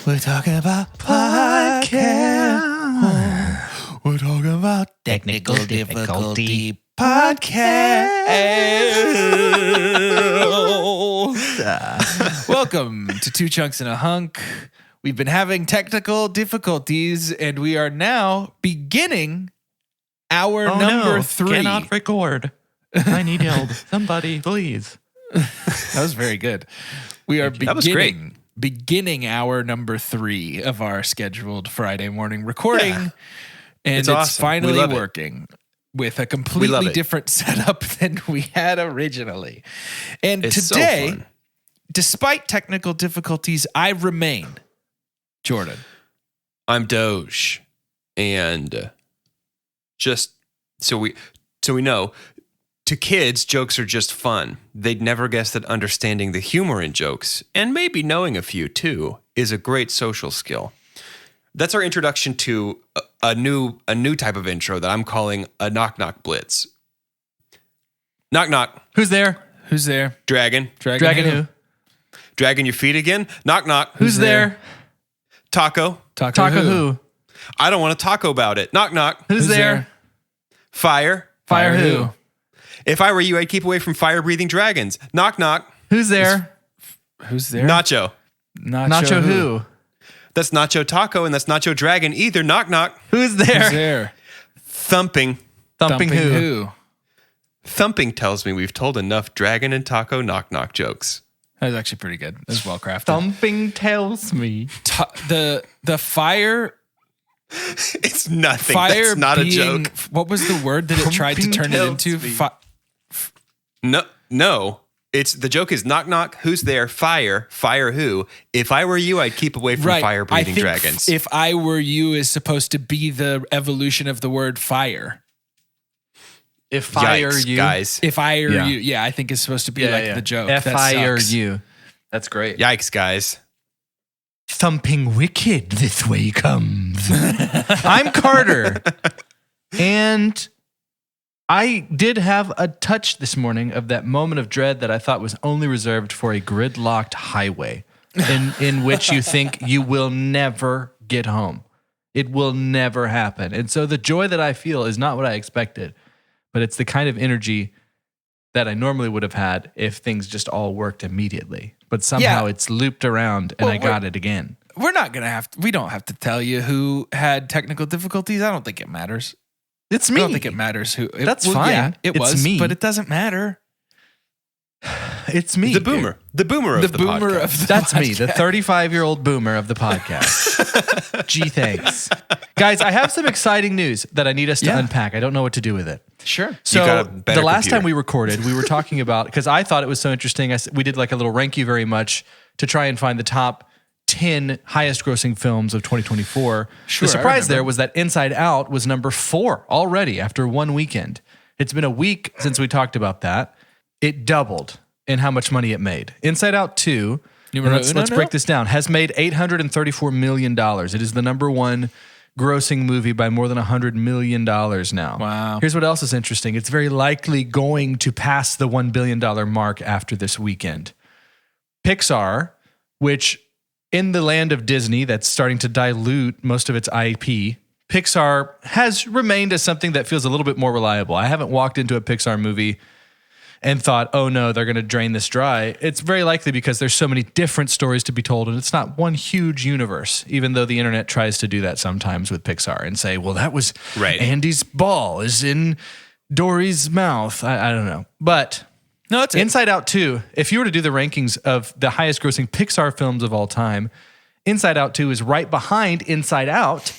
We're talking about podcast. We're talking about technical difficulty podcast. Welcome to Two Chunks and a Hunk. We've been having technical difficulties, and we are now beginning our number 3. Cannot record. I need help. Somebody, please. That was very good. We are That was great. beginning our number 3 of our scheduled Friday morning recording. Yeah. And It's it's awesome. finally We love it. working with a We love completely it. different setup than we had originally. And It's so today, fun. despite technical difficulties, I remain Jordan. I'm Doge, and just so we know, to kids, jokes are just fun. They'd never guess that understanding the humor in jokes, and maybe knowing a few too, is a great social skill. That's our introduction to a new type of intro that I'm calling a knock knock blitz. Knock knock. Who's there? Who's there? Dragon. Dragon who? Dragging your feet again. Knock knock. Who's there? Taco. Taco who? I don't want to taco about it. Knock knock. Who's there? Fire. Fire who? If I were you, I'd keep away from fire-breathing dragons. Knock, knock. Who's there? Who's there? Nacho. Nacho who? That's Nacho Taco, and that's Nacho Dragon either. Knock, knock. Who's there? Who's there? Thumping. Thumping who? Thumping tells me we've told enough Dragon and Taco knock-knock jokes. That was actually pretty good. It was well crafted. Thumping tells me. The fire It's nothing. fire That's not being, a joke. What was the word that it tried to Thumping turn it tells into? me. No. It's the joke is knock, knock. Who's there? Fire. Fire who? If I were you, I'd keep away from Right. fire-breathing I think dragons. If I were you is supposed to be the evolution of the word fire. If fire Yikes, you. guys. If I or Yeah. you, yeah, I think it's supposed to be the joke. If That I or sucks. you. That's great. Yikes, guys. Thumping wicked this way comes. I'm Carter. And I did have a touch this morning of that moment of dread that I thought was only reserved for a gridlocked highway in which you think you will never get home. It will never happen. And so the joy that I feel is not what I expected, but it's the kind of energy that I normally would have had if things just all worked immediately. But somehow it's looped around and Well, I got it again. We're not going to we don't have to tell you who had technical difficulties. I don't think it matters. It's I me. don't think it matters who. That's fine. Yeah, it It's was me. but it doesn't matter. It's me. The boomer. The boomer of the boomer podcast. of the That's me, the podcast. 35-year-old boomer of the podcast. Gee, thanks. Guys, I have some exciting news that I need us to Yeah. unpack. I don't know what to do with it. Sure. So got a better the last computer. time we recorded, we were talking about, because I thought it was so interesting, we did like a little rank you very much to try and find the top 10 highest grossing films of 2024. Sure, The I surprise there remember. was that Inside Out was number 4 already after one weekend. It's been a week since we talked about that. It doubled in how much money it made. Inside Out 2, and Numero let's uno break now? this down, has made $834 million. It is the number 1 grossing movie by more than $100 million now. Wow. Here's what else is interesting. It's very likely going to pass the $1 billion mark after this weekend. Pixar, which in the land of Disney, that's starting to dilute most of its IP, Pixar has remained as something that feels a little bit more reliable. I haven't walked into a Pixar movie and thought, oh no, they're going to drain this dry. It's very likely because there's so many different stories to be told, and it's not one huge universe, even though the internet tries to do that sometimes with Pixar and say, well, that was Right. Andy's ball is in Dory's mouth. I don't know. But No, it's Inside Out 2, if you were to do the rankings of the highest grossing Pixar films of all time, Inside Out 2 is right behind Inside Out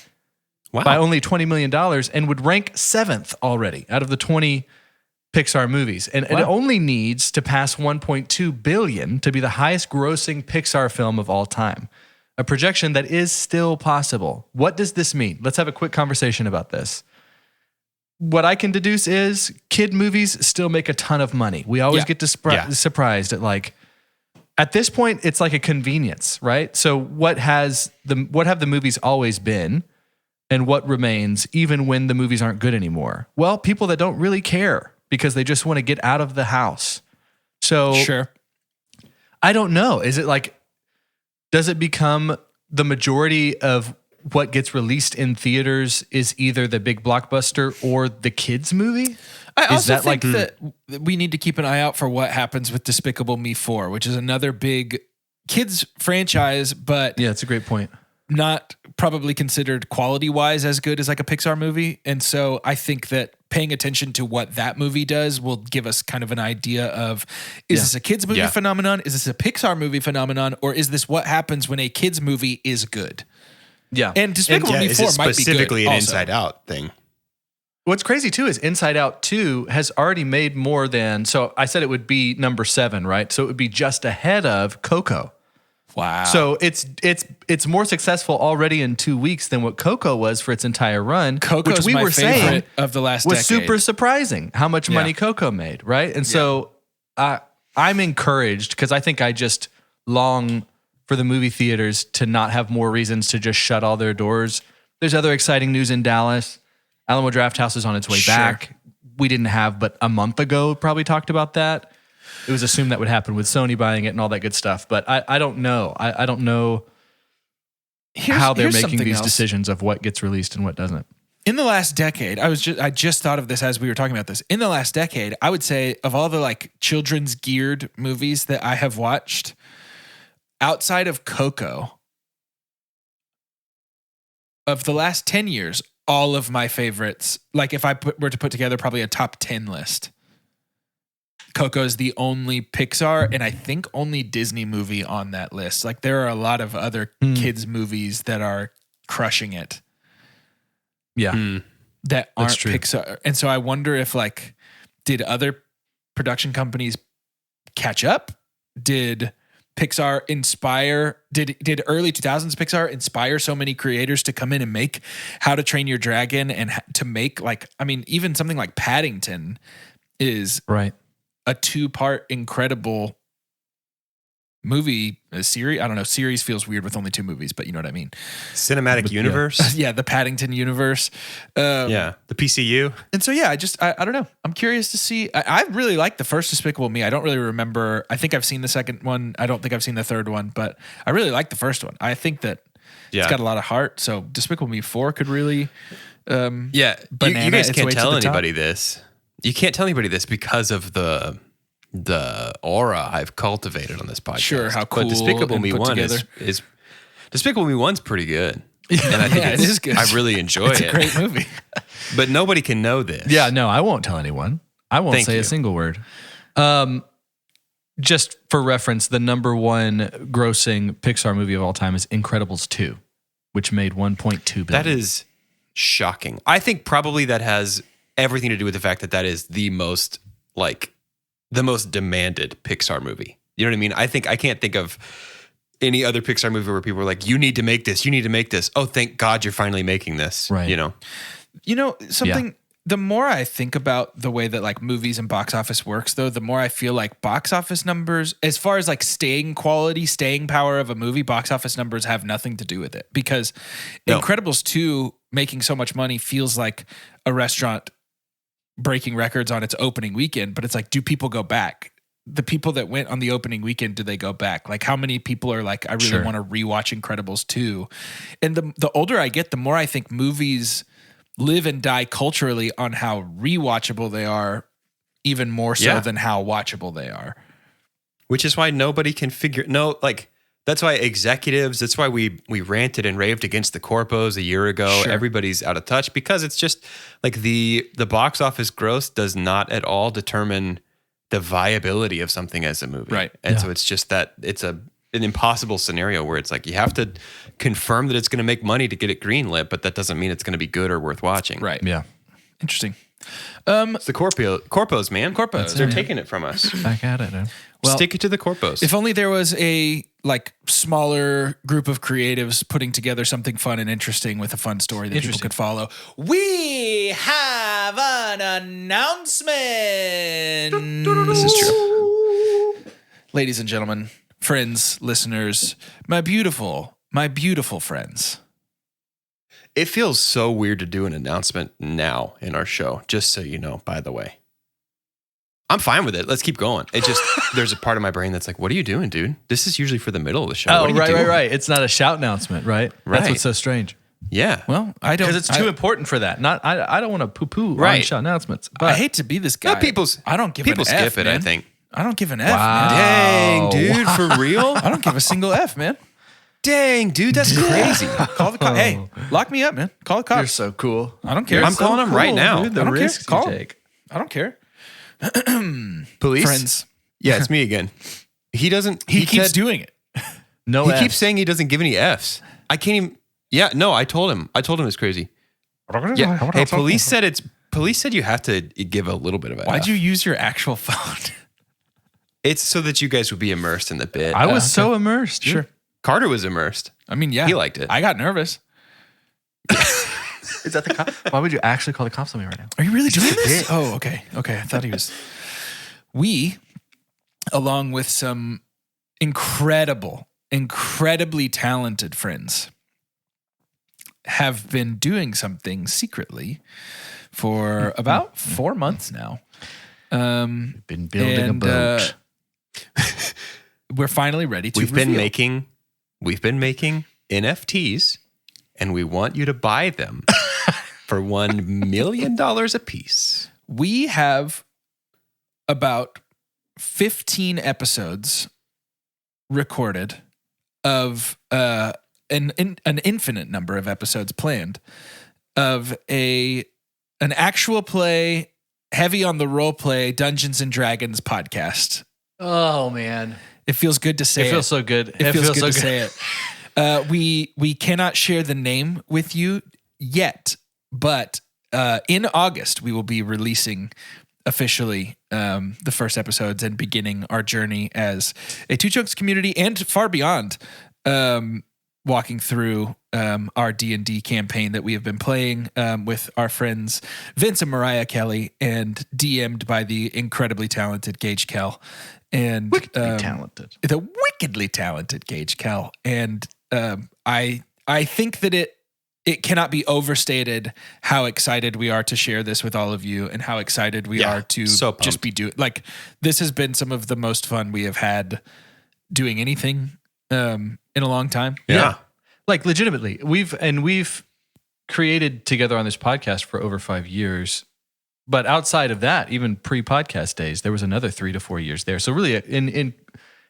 Wow. by only $20 million and would rank 7th already out of the 20 Pixar movies. And it only needs to pass 1.2 billion to be the highest grossing Pixar film of all time. A projection that is still possible. What does this mean? Let's have a quick conversation about this. What I can deduce is kid movies still make a ton of money. We always Yeah. get Yeah. surprised at like, at this point, it's like a convenience, right? So what have the movies always been, and what remains even when the movies aren't good anymore? Well, people that don't really care because they just want to get out of the house. So sure. I don't know. Is it like, does it become the majority of what gets released in theaters is either the big blockbuster or the kids movie. I also think that we need to keep an eye out for what happens with Despicable Me 4, which is another big kids franchise, but Yeah, it's a great point. not probably considered quality-wise as good as like a Pixar movie. And so I think that paying attention to what that movie does will give us kind of an idea of, is this a kids movie phenomenon? Is this a Pixar movie phenomenon? Or is this what happens when a kids movie is good? Yeah. And Despicable Me 4 is it might be good specifically an also. Inside Out thing? What's crazy too is Inside Out 2 has already made more than, so I said it would be number 7, right? So it would be just ahead of Coco. Wow. So it's more successful already in 2 weeks than what Coco was for its entire run, Coco's which we my were saying favorite of the last was decade. super surprising how much money Coco made, right? And so I'm encouraged because I think I just long for the movie theaters to not have more reasons to just shut all their doors. There's other exciting news in Dallas. Alamo Drafthouse is on its way back. We didn't have, but a month ago, probably talked about that. It was assumed that would happen with Sony buying it and all that good stuff. But I don't know. I don't know how they're making these decisions of what gets released and what doesn't. In the last decade, I just thought of this as we were talking about this. In the last decade, I would say of all the like children's geared movies that I have watched, outside of Coco, of the last 10 years, all of my favorites, like if I were to put together probably a top 10 list, Coco is the only Pixar and I think only Disney movie on that list. Like there are a lot of other kids movies that are crushing it. Yeah. That aren't true. Pixar. And so I wonder if like, did other production companies catch up? Did Pixar inspire, did early 2000s Pixar inspire so many creators to come in and make How to Train Your Dragon and to make like, I mean, even something like Paddington is Right. a 2-part incredible movie, a series. I don't know. Series feels weird with only 2 movies, but you know what I mean? Cinematic universe? Yeah, the Paddington universe. Yeah, the PCU. And so, yeah, I don't know. I'm curious to see. I really like the first Despicable Me. I don't really remember. I think I've seen the second one. I don't think I've seen the third one, but I really like the first one. I think that it's got a lot of heart. So Despicable Me 4 could really You guys its can't way to tell the top. anybody this. You can't tell anybody this because of the aura I've cultivated on this podcast. Sure, how cool But Despicable and Me put 1 together. is Despicable Me 1's pretty good. And I think Yeah, it is good. I really enjoy It's it. a great movie. But nobody can know this. Yeah, no, I won't tell anyone. I won't Thank say you. a single word. Just for reference, the number 1 grossing Pixar movie of all time is Incredibles 2, which made $1.2 billion. That is shocking. I think probably that has everything to do with the fact that is the most demanded Pixar movie. You know what I mean? I can't think of any other Pixar movie where people are like, you need to make this. You need to make this. Oh, thank God you're finally making this. Right. You know? You know, something, the more I think about the way that like movies and box office works, though, the more I feel like box office numbers, as far as like staying power of a movie, box office numbers have nothing to do with it. Because Incredibles 2 making so much money feels like a restaurant breaking records on its opening weekend, but it's like, do people go back? The people that went on the opening weekend, do they go back? Like how many people are like, I really want to rewatch Incredibles 2? And the older I get, the more I think movies live and die culturally on how rewatchable they are, even more so than how watchable they are. Which is why nobody can that's why executives, that's why we ranted and raved against the corpos a year ago. Sure. Everybody's out of touch because it's just like the box office gross does not at all determine the viability of something as a movie. Right. And so it's just that it's an impossible scenario where it's like you have to confirm that it's going to make money to get it greenlit, but that doesn't mean it's going to be good or worth watching. Right. Yeah. Interesting. It's the corpos, man. Corpos. They're taking it from us. Back at it. Well, Stick it to the corpos. if only there was a like smaller group of creatives putting together something fun and interesting with a fun story that people could follow. We have an announcement. This is true. Ladies and gentlemen, friends, listeners, my beautiful friends. It feels so weird to do an announcement now in our show, just so you know, by the way. I'm fine with it. Let's keep going. It just, there's a part of my brain that's like, what are you doing, dude? This is usually for the middle of the show. Oh, What are you doing? right. It's not a shout announcement, right? Right. That's what's so strange. Yeah. Well, I don't. Because it's too important for that. I don't want to poo-poo on Right. shout announcements. But I hate to be this guy. I don't give people an F, skip it, man. I think. I don't give an F, Wow. man. Dang, dude, for real? I don't give a single F, man. Dang, dude, that's crazy. Call the cops. Hey, lock me up, man. Call the cops. You're so cool. I don't care. I'm calling him right now. Dude, the I don't care. risks Call you him. take. I don't care. Police? Friends. Yeah, it's me again. He doesn't. He keeps doing it. No He Fs. keeps saying he doesn't give any Fs. I can't even. Yeah, no, I told him. It's crazy. Yeah. Hey, police said you have to give a little bit of it. Why'd you use your actual phone? It's so that you guys would be immersed in the bit. I was so immersed. Dude. Sure. Carter was immersed. I mean, yeah. He liked it. I got nervous. Is that the cop? Why would you actually call the cops on me right now? Are you really doing this? Oh, okay. Okay. I thought he was. We, along with some incredibly talented friends, have been doing something secretly for about 4 months now. Been building a boat. We're finally ready to We've reveal. been making NFTs, and we want you to buy them for $1 million a piece. We have about 15 episodes recorded of an infinite number of episodes planned of an actual play, heavy on the role play Dungeons and Dragons podcast. Oh man, It feels good to say it. it feels so good. It feels good to say it. We cannot share the name with you yet, but in August we will be releasing officially the first episodes and beginning our journey as a Two Chunks community and far beyond, walking through our D&D campaign that we have been playing with our friends Vince and Mariah Kelly and DM'd by the incredibly talented Gage Kell. And talented. the wickedly talented Gage Kell. And I think that it cannot be overstated how excited we are to share this with all of you and how excited we are to just be doing. Like, this has been some of the most fun we have had doing anything in a long time. Yeah. Like legitimately, we've created together on this podcast for over 5 years. But outside of that, even pre-podcast days, there was another 3 to 4 years there. So really, in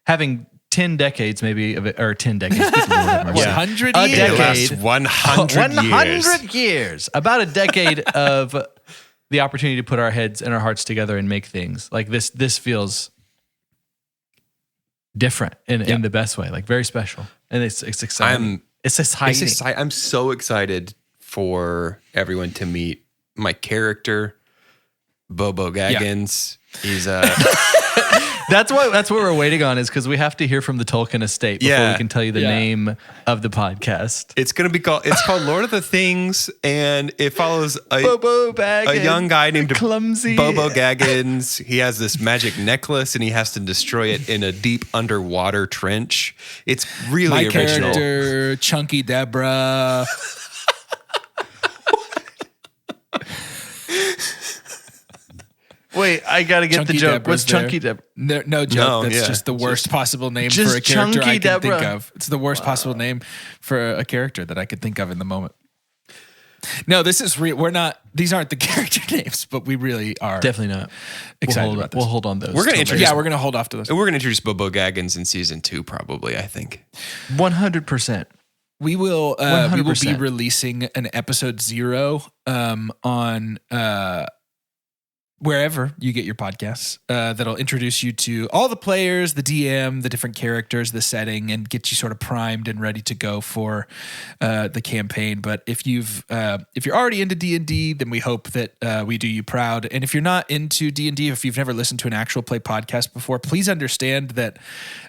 having 10 decades, maybe of it, or 10 decades, 100 A years. The decade. last 100 years. 100 years. About a decade of the opportunity to put our heads and our hearts together and make things. Like this feels different in the best way, like very special. And it's exciting. It's exciting. I'm so excited for everyone to meet my character, Bobo Gaggins. He's That's what we're waiting on, is because we have to hear from the Tolkien estate before we can tell you the name of the podcast. it's called Lord of the Things, and it follows Bobo Baggins, a young guy named Clumsy Bobo Gaggins. He has this magic necklace, and he has to destroy it in a deep underwater trench. It's really My original. character, Chunky Deborah. Wait, I gotta get Chunky the joke. Deborah's What's Chunky there. Deborah? No joke. No, That's yeah. just the worst possible name Just for a character Chunky I can think Deborah. of. It's the worst possible name for a character that I could think of in the moment. No, this is real. These aren't the character names, but we really are Definitely not. excited about this. We'll hold on those. We're gonna introduce. Yeah, we're going to hold off to those. We're gonna introduce Bobo Gaggins in season 2, probably. I think. 100%. We will be 100%. releasing an episode 0 on wherever you get your podcasts, that'll introduce you to all the players, the DM, the different characters, the setting, and get you sort of primed and ready to go for the campaign. But if you're already into D&D, then we hope that we do you proud. And if you're not into D&D, if you've never listened to an actual play podcast before, please understand that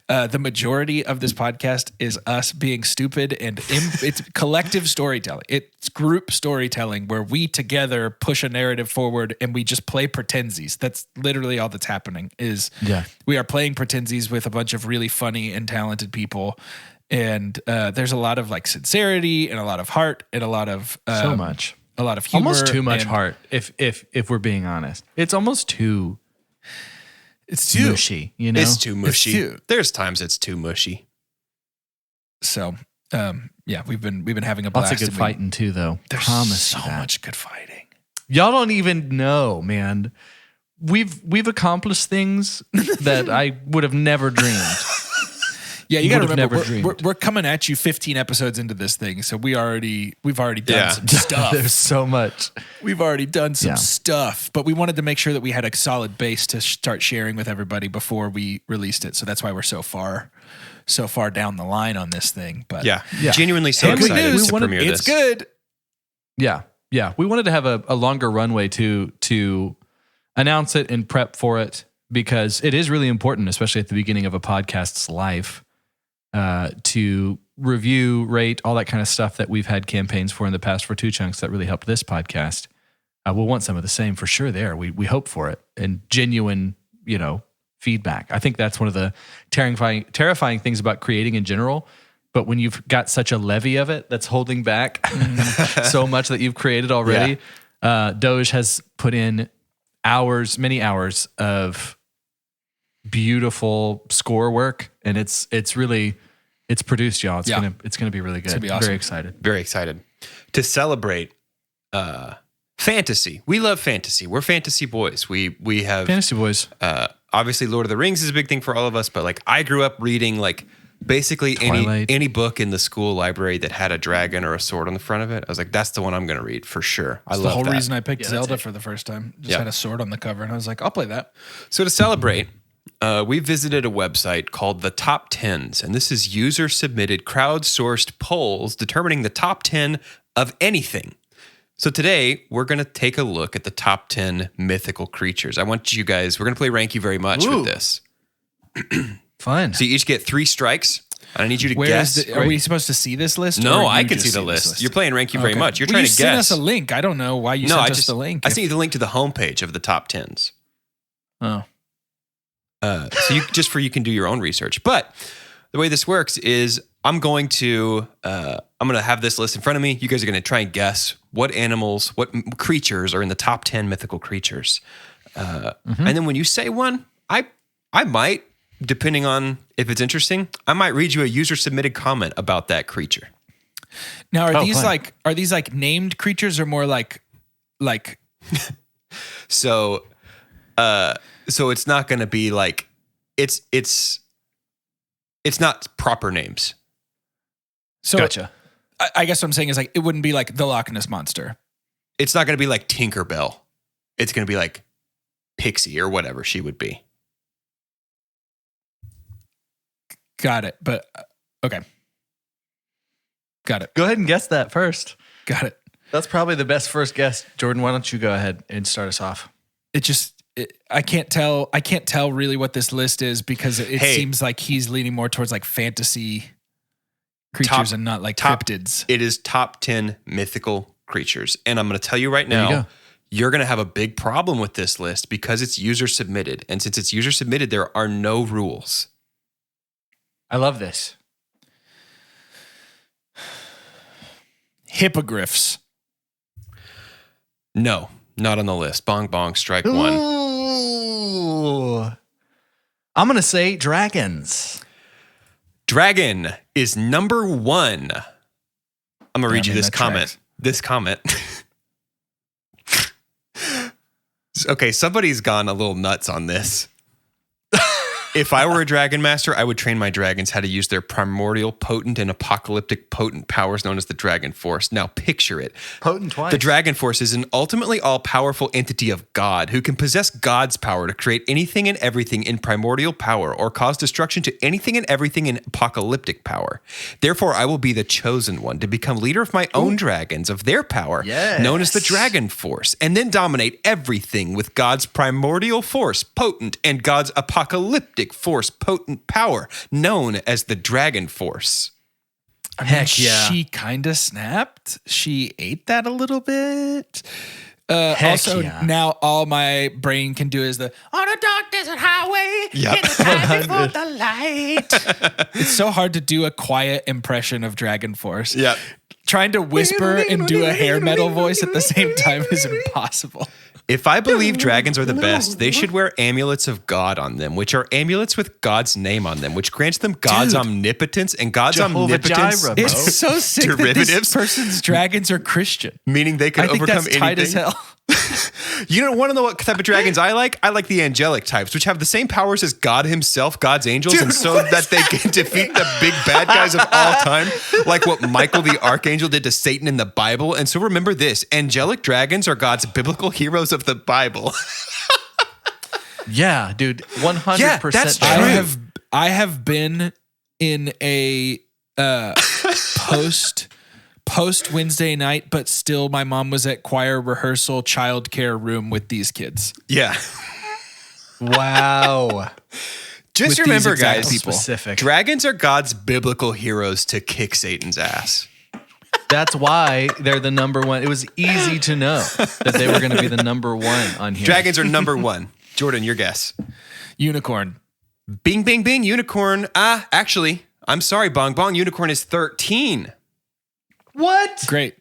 the majority of this podcast is us being stupid, and it's collective storytelling. It's group storytelling where we together push a narrative forward and we just play pretensies. That's literally all that's happening. We are playing pretensies with a bunch of really funny and talented people, and there's a lot of like sincerity and a lot of heart and a lot of So much. a lot of humor, Almost too much and- heart, if we're being honest. It's almost too It's too mushy, you know? It's too mushy. too- There's times it's too mushy. So, we've been having a blast. Lots of good and we- fighting too, though. There's Promise so you that. much good fighting. Y'all don't even know, man. We've accomplished things that I would have never dreamed. Yeah, you got to Would've remember never dreamed. we're coming at you 15 episodes into this thing, so we've already done some stuff. There's so much. We've already done some Yeah. stuff, but we wanted to make sure that we had a solid base to start sharing with everybody before we released it. So that's why we're so far down the line on this thing. But Yeah. Yeah. Genuinely so And we excited knew- to we wanted- premiere it's this. good. Yeah. We wanted to have a longer runway to announce it and prep for it because it is really important, especially at the beginning of a podcast's life, to review, rate, all that kind of stuff that we've had campaigns for in the past for Two Chunks that really helped this podcast. We'll want some of the same for sure there. We hope for it and genuine, feedback. I think that's one of the terrifying things about creating in general. But when you've got such a levy of it that's holding back so much that you've created already, Doge has put in many hours of beautiful score work, and it's produced, y'all. It's gonna be really good. gonna be awesome. Very excited. Very excited to celebrate fantasy. We love fantasy. We're fantasy boys. We have Fantasy Boys. obviously Lord of the Rings is a big thing for all of us, but like I grew up reading like basically Twilight. any book in the school library that had a dragon or a sword on the front of it. I was like, that's the one I'm going to read for sure. I That's love the whole that. reason I picked Yeah, Zelda that's it. for the first time. Just Yeah. had a sword on the cover, and I was like, I'll play that. So to celebrate, we visited a website called the Top Tens, and this is user-submitted, crowdsourced polls determining the top 10 of anything. So today, we're going to take a look at the top 10 mythical creatures. I want you guys, we're going to play Rank You Very Much Ooh. with this. Fun. So you each get 3 strikes. I need you to Where guess. is are we supposed to see this list? or No, you I can just see the this list. You're playing Rank You Very Okay. Much. You're Well, trying you to sent guess. us a link. I don't know why you No, sent I us just the link. I sent you the link to the homepage of the top 10s. Oh. So you can do your own research. But the way this works is I'm going to have this list in front of me. You guys are going to try and guess what animals, creatures are in the top 10 mythical creatures. And then when you say one, I might, depending on if it's interesting, I might read you a user submitted comment about that creature. Now, Oh, are these like named creatures or more like So it's not going to be like it's not proper names. so? Gotcha. I guess what I'm saying is like it wouldn't be like the Loch Ness monster. It's not going to be like Tinkerbell. It's going to be like Pixie or whatever she would be. Got it. But okay. Got it. Go ahead and guess that first. Got it. That's probably the best first guess. Jordan, why don't you go ahead and start us off? I can't tell really what this list is because it Hey. seems like he's leaning more towards like fantasy creatures and not like cryptids. It is top 10 mythical creatures. And I'm going to tell you right There you now, go. you're going to have a big problem with this list because it's user submitted. And since it's user submitted, there are no rules. I love this. Hippogriffs. No, not on the list. Bong bong, strike one. Ooh. I'm going to say dragons. Dragon is number 1. I'm going to read you this that comment. tracks. This comment. Okay, somebody's gone a little nuts on this. If I were a dragon master, I would train my dragons how to use their primordial, potent, and apocalyptic potent powers known as the Dragon Force. Now picture it. Potent twice. The Dragon Force is an ultimately all-powerful entity of God who can possess God's power to create anything and everything in primordial power or cause destruction to anything and everything in apocalyptic power. Therefore, I will be the chosen one to become leader of my own dragons of their power, known as the Yes. Dragon Force, and then dominate everything with God's primordial force, potent, and God's apocalyptic force, potent power, known as the Dragon Force. I Heck yeah. She kind of snapped. She ate that a little bit. Heck Also, yeah. now all my brain can do is the on a dark desert highway Yep. in the time before the light. It's so hard to do a quiet impression of Dragon Force. Yeah. trying to whisper and do a hair metal voice at the same time is impossible. If I believe dragons are the best, they should wear amulets of God on them, which are amulets with God's name on them, which grants them God's omnipotence and God's Jehovah omnipotence. Jireh, bro. It's so sick that Derivatives? this person's dragons are Christian. Meaning they can I think overcome that's tight as anything. hell. You don't want to know what type of dragons I like? I like the angelic types, which have the same powers as God himself, God's angels, and so that they can defeat the big bad guys of all time, like what Michael the Archangel did to Satan in the Bible. And so remember this, angelic dragons are God's biblical heroes of the Bible. Yeah, dude, 100%. Yeah, that's true. I have been in a post Wednesday night, but still my mom was at choir rehearsal childcare room with these kids. Yeah. Wow. Just With remember, these exact guys, people. Specific. dragons are God's biblical heroes to kick Satan's ass. That's why they're the number one. It was easy to know that they were going to be the number one on here. Dragons are number one. Jordan, your guess. Unicorn. Bing, bing, bing, unicorn. Actually, I'm sorry, Bong Bong. Unicorn is 13. What? Great.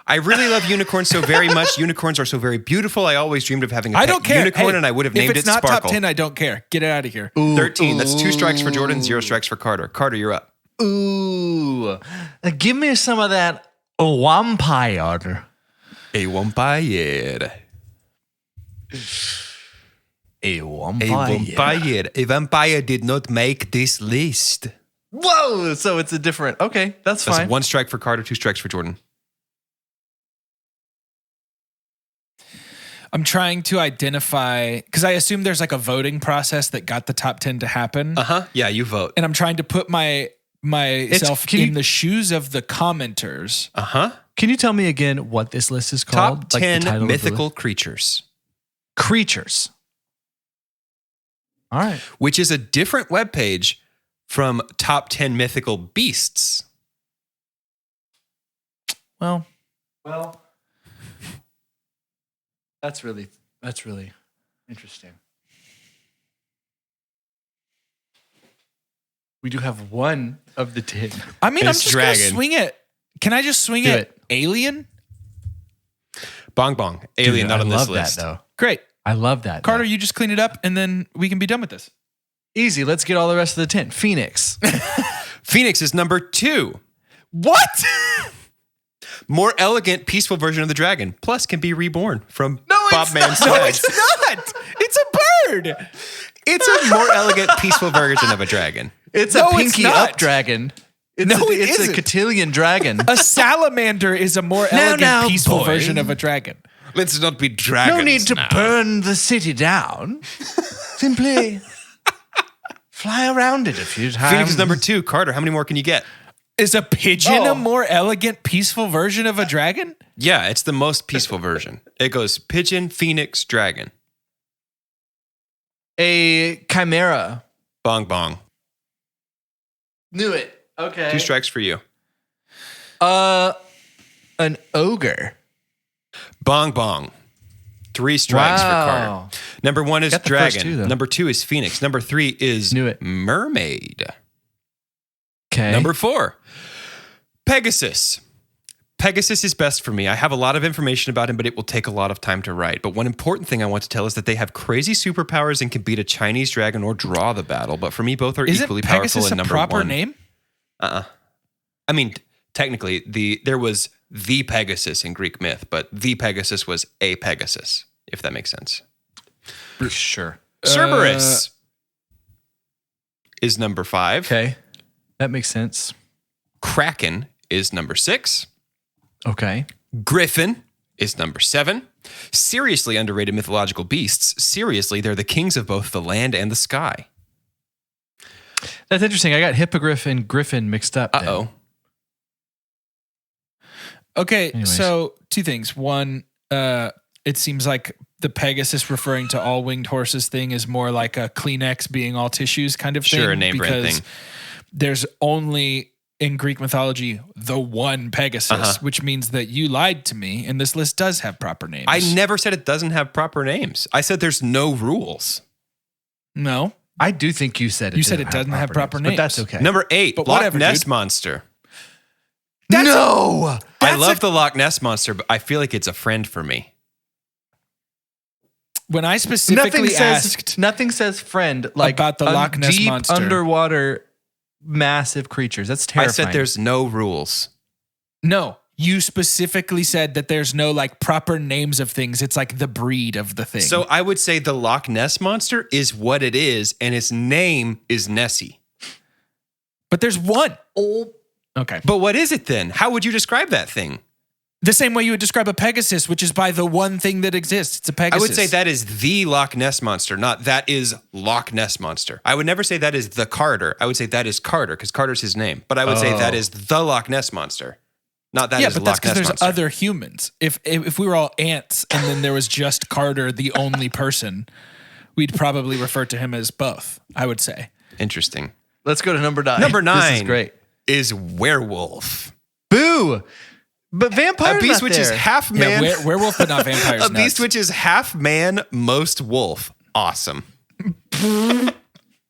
I really love unicorns so very much. Unicorns are so very beautiful. I always dreamed of having a I pet don't care. unicorn, Hey, and I would have named if it it's not Sparkle. top 10, I don't care. Get it out of here. 13. That's 2 strikes for Jordan, 0 strikes for Carter. Carter, you're up. Ooh. Give me some of that vampire. A vampire. A A vampire. vampire. A vampire did not make this list. Whoa. So it's a different. Okay, that's That's fine. 1 strike for Carter, 2 strikes for Jordan. I'm trying to identify, because I assume there's like a voting process that got the top 10 to happen. Yeah, you vote. And I'm trying to put myself can you- in the shoes of the commenters. Can you tell me again what this list is called? Top Like the 10 title of the mythical list? creatures, Creatures. All right. which is a different webpage from top 10 mythical beasts. Well, that's really interesting. We do have one of the 10. I mean, I'm It's just going to dragon. swing it. Can I just swing Do it? it. Alien? Bong Bong. Alien, Dude, not I on this love list. that though. Great. I love that. Carter, though. you just clean it up and then we can be done with this. Easy. Let's get all the rest of the 10. Phoenix. Phoenix is number 2. What? More elegant, peaceful version of the dragon. Plus, can be reborn from No, Bob it's Man's not. No, head. it's not. It's a bird. It's a more elegant, peaceful version of a dragon. It's No, a it's pinky not. up dragon. It's No, it it's isn't. a cotillion dragon. A salamander is a more elegant, now, peaceful boy. version of a dragon. Let's not be dragons No need to now. burn the city down. Simply fly around it a few times. Phoenix is number 2. Carter, how many more can you get? Is a pigeon Oh. a more elegant, peaceful version of a dragon? Yeah, it's the most peaceful version. It goes pigeon, phoenix, dragon. A chimera. Bong Bong. Knew it. Okay. 2 strikes for you. An ogre. Bong Bong. 3 strikes for Wow. Carter. Number 1 is Got the first dragon. two, though. Number 2 is phoenix. Number 3 is Knew it. mermaid. Okay. Number 4, Pegasus. Pegasus is best for me. I have a lot of information about him, but it will take a lot of time to write. But one important thing I want to tell is that they have crazy superpowers and can beat a Chinese dragon or draw the battle. But for me, both are Isn't equally powerful Pegasus and a number proper 1. name? I mean, technically, there was the Pegasus in Greek myth, but the Pegasus was a Pegasus, if that makes sense. Sure. Cerberus is number 5. Okay. That makes sense. Kraken is number 6. Okay. Griffin is number 7. Seriously underrated mythological beasts. Seriously, they're the kings of both the land and the sky. That's interesting. I got hippogriff and griffin mixed up. then. Uh-oh. Okay, Anyways. so 2 things. One, it seems like the Pegasus referring to all winged horses thing is more like a Kleenex being all tissues kind of thing. Sure, a name brand because thing. there's only in Greek mythology the one Pegasus, which means that you lied to me, and this list does have proper names. I never said it doesn't have proper names. I said there's no rules. No. I do think you said it. You said it doesn't have proper names. but that's okay. Number 8, But Loch whatever, Ness dude. Monster. No. I love the Loch Ness Monster, but I feel like it's a friend for me. When I specifically asked nothing says friend like about the Loch Ness deep Monster. underwater massive creatures. That's terrifying. I said there's no rules. No, you specifically said that there's no like proper names of things. It's like the breed of the thing. So I would say the Loch Ness Monster is what it is, and its name is Nessie. But there's one. Oh, okay. But what is it then? How would you describe that thing? The same way you would describe a Pegasus, which is by the one thing that exists. It's a Pegasus. I would say that is the Loch Ness Monster, not that is Loch Ness Monster. I would never say that is the Carter. I would say that is Carter because Carter's his name. But I would say that is the Loch Ness Monster, not that is but Loch that's because Ness there's Monster. other humans. If we were all ants and then there was just Carter, the only person, we'd probably refer to him as both, I would say. Interesting. Let's go to number 9. Number 9 This is great. is werewolf. Boo. But vampire. A beast which is half man. Yeah, werewolf, but not vampires. A beast which is half man, most wolf. Awesome.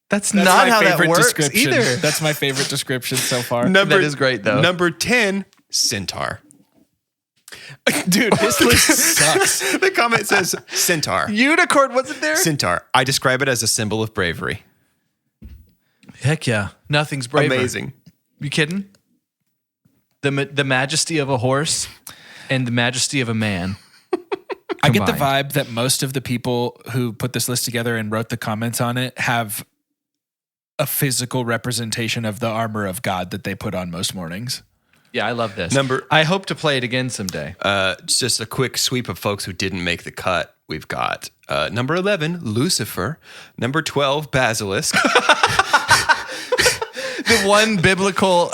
That's my not how that favorite works description. either. That's my favorite description so far. That is great, though. Number 10, centaur. Dude, this list sucks. The comment says centaur. Unicorn wasn't there? Centaur. I describe it as a symbol of bravery. Heck yeah. Nothing's braver. Amazing. You kidding? The majesty of a horse and the majesty of a man. I get the combined. vibe that most of the people who put this list together and wrote the comments on it have a physical representation of the armor of God that they put on most mornings. Yeah, I love this. I I hope to play it again someday. Just a quick sweep of folks who didn't make the cut. We've got number 11, Lucifer. Number 12, Basilisk. The one biblical,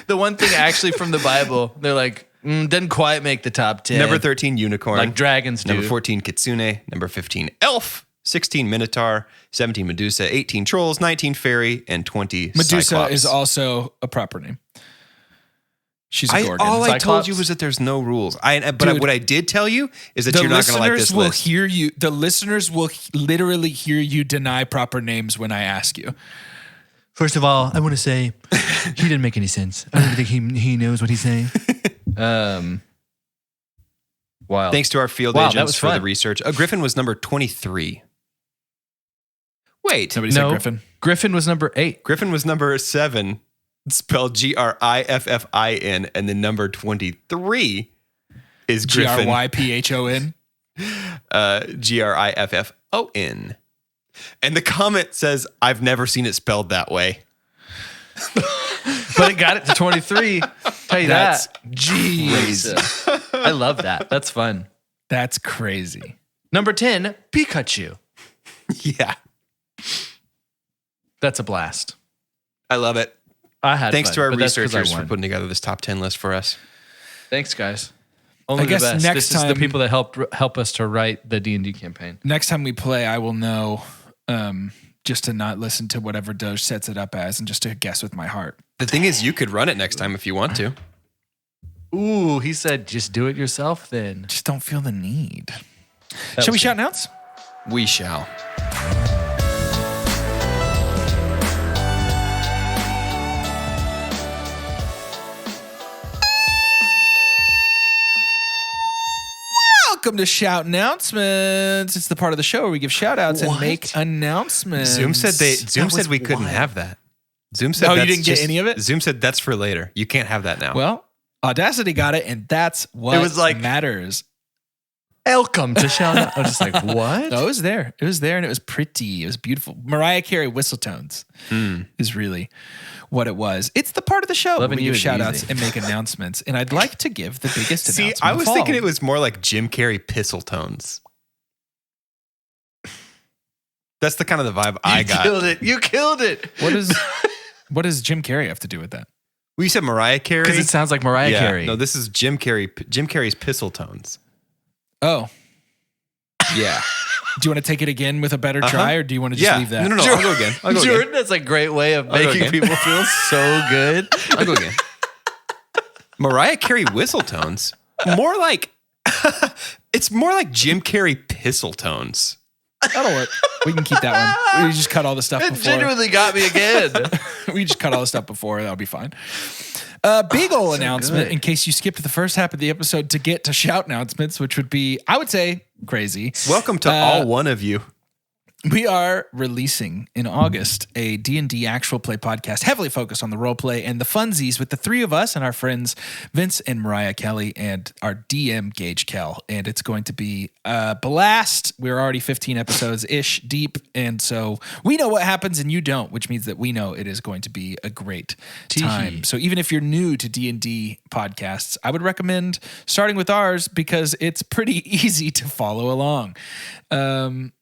the one thing actually from the Bible, they're like, didn't quite make the top 10. Number 13, Unicorn. Like dragons do. Number 14, Kitsune. Number 15, Elf. 16, Minotaur. 17, Medusa. 18, Trolls. 19, Fairy. And 20, Medusa Cyclops. is also a proper name. She's a gorgon. All I told Cyclops. you was that there's no rules. But Dude, what I did tell you is that the you're not going to like listeners this will list. hear you. The listeners will literally hear you deny proper names when I ask you. First of all, I want to say he didn't make any sense. I don't think he knows what he's saying. Wow. Thanks to our field Wow, that agents was for the fun. research. Griffin was number 23. Wait. Somebody said Griffin. Griffin was number 8. Griffin was number 7. It's spelled Griffin. And then number 23 is Griffin. Gryphon. Griffon. And the comment says, I've never seen it spelled that way. But it got it to 23. Tell you That's that. Jeez. I love that. That's fun. That's crazy. Number 10, Pikachu. Yeah. That's a blast. I love it. I had Thanks fun, to our but that's 'cause I researchers for won. putting together this top 10 list for us. Thanks, guys. Only guess the best. next This is the time- people that help us to write the D&D campaign. Next time we play, I will know just to not listen to whatever Doge sets it up as and just to guess with my heart. The thing is, you could run it next time if you want to. Ooh, he said, just do it yourself then. Just don't feel the need. That Shall we was shout outs? We shall. Welcome to Shout Announcements. It's the part of the show where we give shout outs and make announcements. Zoom said we couldn't have that. Zoom said Oh, you that's didn't get any of it? Zoom said that's for later. You can't have that now. Well, Audacity got it, and that's what It was like- matters. Welcome to shout out. I was just like, what? No, it was there. It was there, and it was pretty. It was beautiful. Mariah Carey whistle tones is really what it was. It's the part of the show where Loving we you give is shout outs easy. and make announcements. And I'd like to give the biggest See, announcement. I was of all. thinking it was more like Jim Carrey pistol tones. That's the kind of the vibe I got. Killed it. You killed it. What does Jim Carrey have to do with that? Well, you said Mariah Carey. Because it sounds like Mariah Yeah. Carey. No, this is Jim Carrey. Jim Carrey's pistol tones. Oh, Yeah. do you want to take it again with a better try, or do you want to just Yeah. leave that? No. I'll go again. I'll go Jordan, again. that's a great way of go making again. people feel so good. I'll go again. Mariah Carey whistle tones. More like it's more like Jim Carrey pistol tones. That'll work. We can keep that one. We just cut all the stuff It before. genuinely got me again. We just cut all the stuff before. That'll be fine. Big ol' announcement in case you skipped the first half of the episode to get to shout announcements, which would be, I would say, crazy. Welcome to all one of you. We are releasing in August a D&D actual play podcast heavily focused on the role play and the funsies with the three of us and our friends Vince and Mariah Kelly and our DM Gage Kell. And it's going to be a blast. We're already 15 episodes-ish deep. And so we know what happens and you don't, which means that we know it is going to be a great time. So even if you're new to D&D podcasts, I would recommend starting with ours because it's pretty easy to follow along.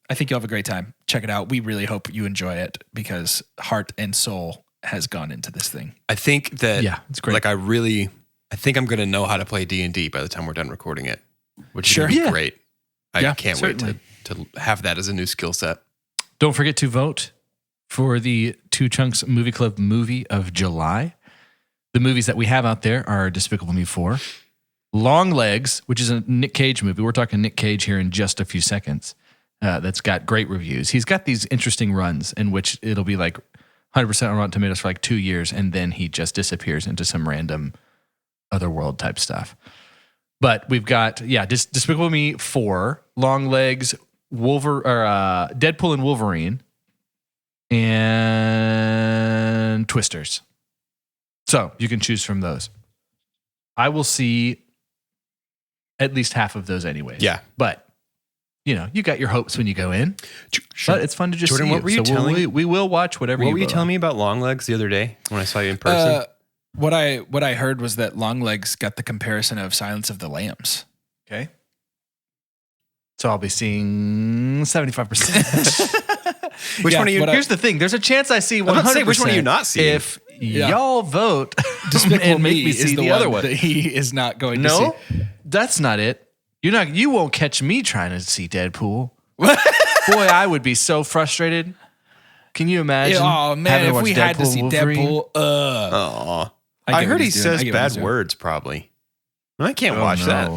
I think you'll have a great time. Check it out. We really hope you enjoy it because heart and soul has gone into this thing. I think that, it's great. Like, I think I'm going to know how to play D&D by the time we're done recording it, which Sure. is gonna be great. I can't certainly. wait to have that as a new skill set. Don't forget to vote for the Two Chunks Movie Club movie of July. The movies that we have out there are Despicable Me 4, Long Legs, which is a Nick Cage movie. We're talking Nick Cage here in just a few seconds. That's got great reviews. He's got these interesting runs in which it'll be like 100% on Rotten Tomatoes for like 2 years, and then he just disappears into some random otherworld type stuff. But we've got, Despicable Me 4, Long Legs, Deadpool and Wolverine, and Twisters. So you can choose from those. I will see at least half of those anyways. Yeah. But you got your hopes when you go in. Sure. But it's fun to just Jordan, see what were you telling? We will watch whatever What you were you vote telling on. me about Long Legs the other day when I saw you in person? What I heard was that Longlegs got the comparison of Silence of the Lambs. Okay. So I'll be seeing 75%. Which one are you? Here's the thing. There's a chance I see 100%. about to say, which one are you not seeing? If y'all vote Despicable and make me is see the other one. that he is not going to see. No, that's not it. You won't catch me trying to see Deadpool. Boy, I would be so frustrated. Can you imagine? Oh man, having to if watch we had to see Wolverine? Deadpool, Aw. I heard he says bad words, probably. I can't watch that.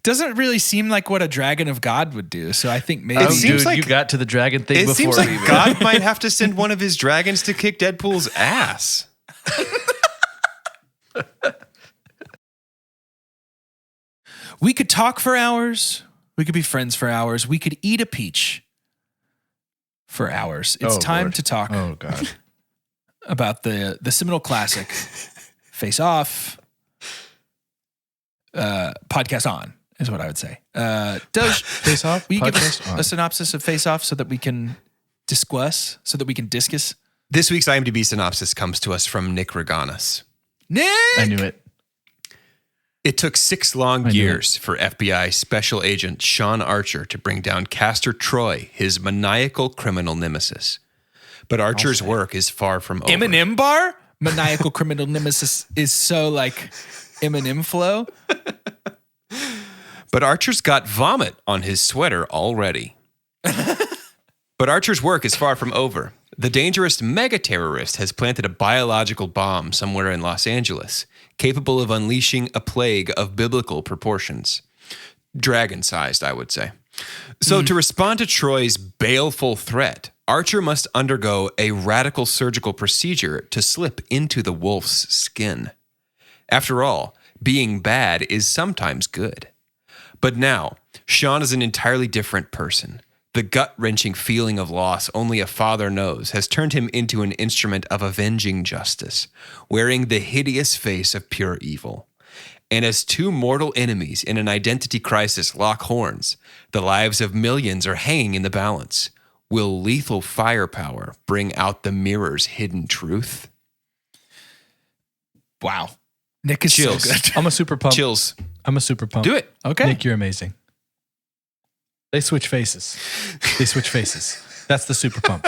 Doesn't really seem like what a dragon of God would do. So I think maybe It seems like you got to the dragon thing It before. seems like even. God might have to send one of his dragons to kick Deadpool's ass. we could talk for hours. We could be friends for hours. We could eat a peach for hours. It's time Lord. to talk Oh God. about the seminal classic Face Off. Podcast on is what I would say. Does Face Off? will you give Podcast us on. a synopsis of Face Off so that we can discuss, so that we can discuss? This week's IMDb synopsis comes to us from Nick Reganis. Nick! I knew it. It took 6 long years for FBI Special Agent Sean Archer to bring down Castor Troy, his maniacal criminal nemesis. But Archer's work is far from over. Eminem bar? Maniacal criminal nemesis is so like Eminem flow. But Archer's got vomit on his sweater already. But Archer's work is far from over. The dangerous mega-terrorist has planted a biological bomb somewhere in Los Angeles, capable of unleashing a plague of biblical proportions. Dragon-sized, I would say. So to respond to Troy's baleful threat, Archer must undergo a radical surgical procedure to slip into the wolf's skin. After all, being bad is sometimes good. But now, Sean is an entirely different person. The gut-wrenching feeling of loss only a father knows has turned him into an instrument of avenging justice, wearing the hideous face of pure evil. And as two mortal enemies in an identity crisis lock horns, the lives of millions are hanging in the balance. Will lethal firepower bring out the mirror's hidden truth? Wow. Nick is Chills. so good. I'm a super pump. Chills. I'm a super pump. Do it. Okay. Nick, you're amazing. They switch faces. That's the super pump.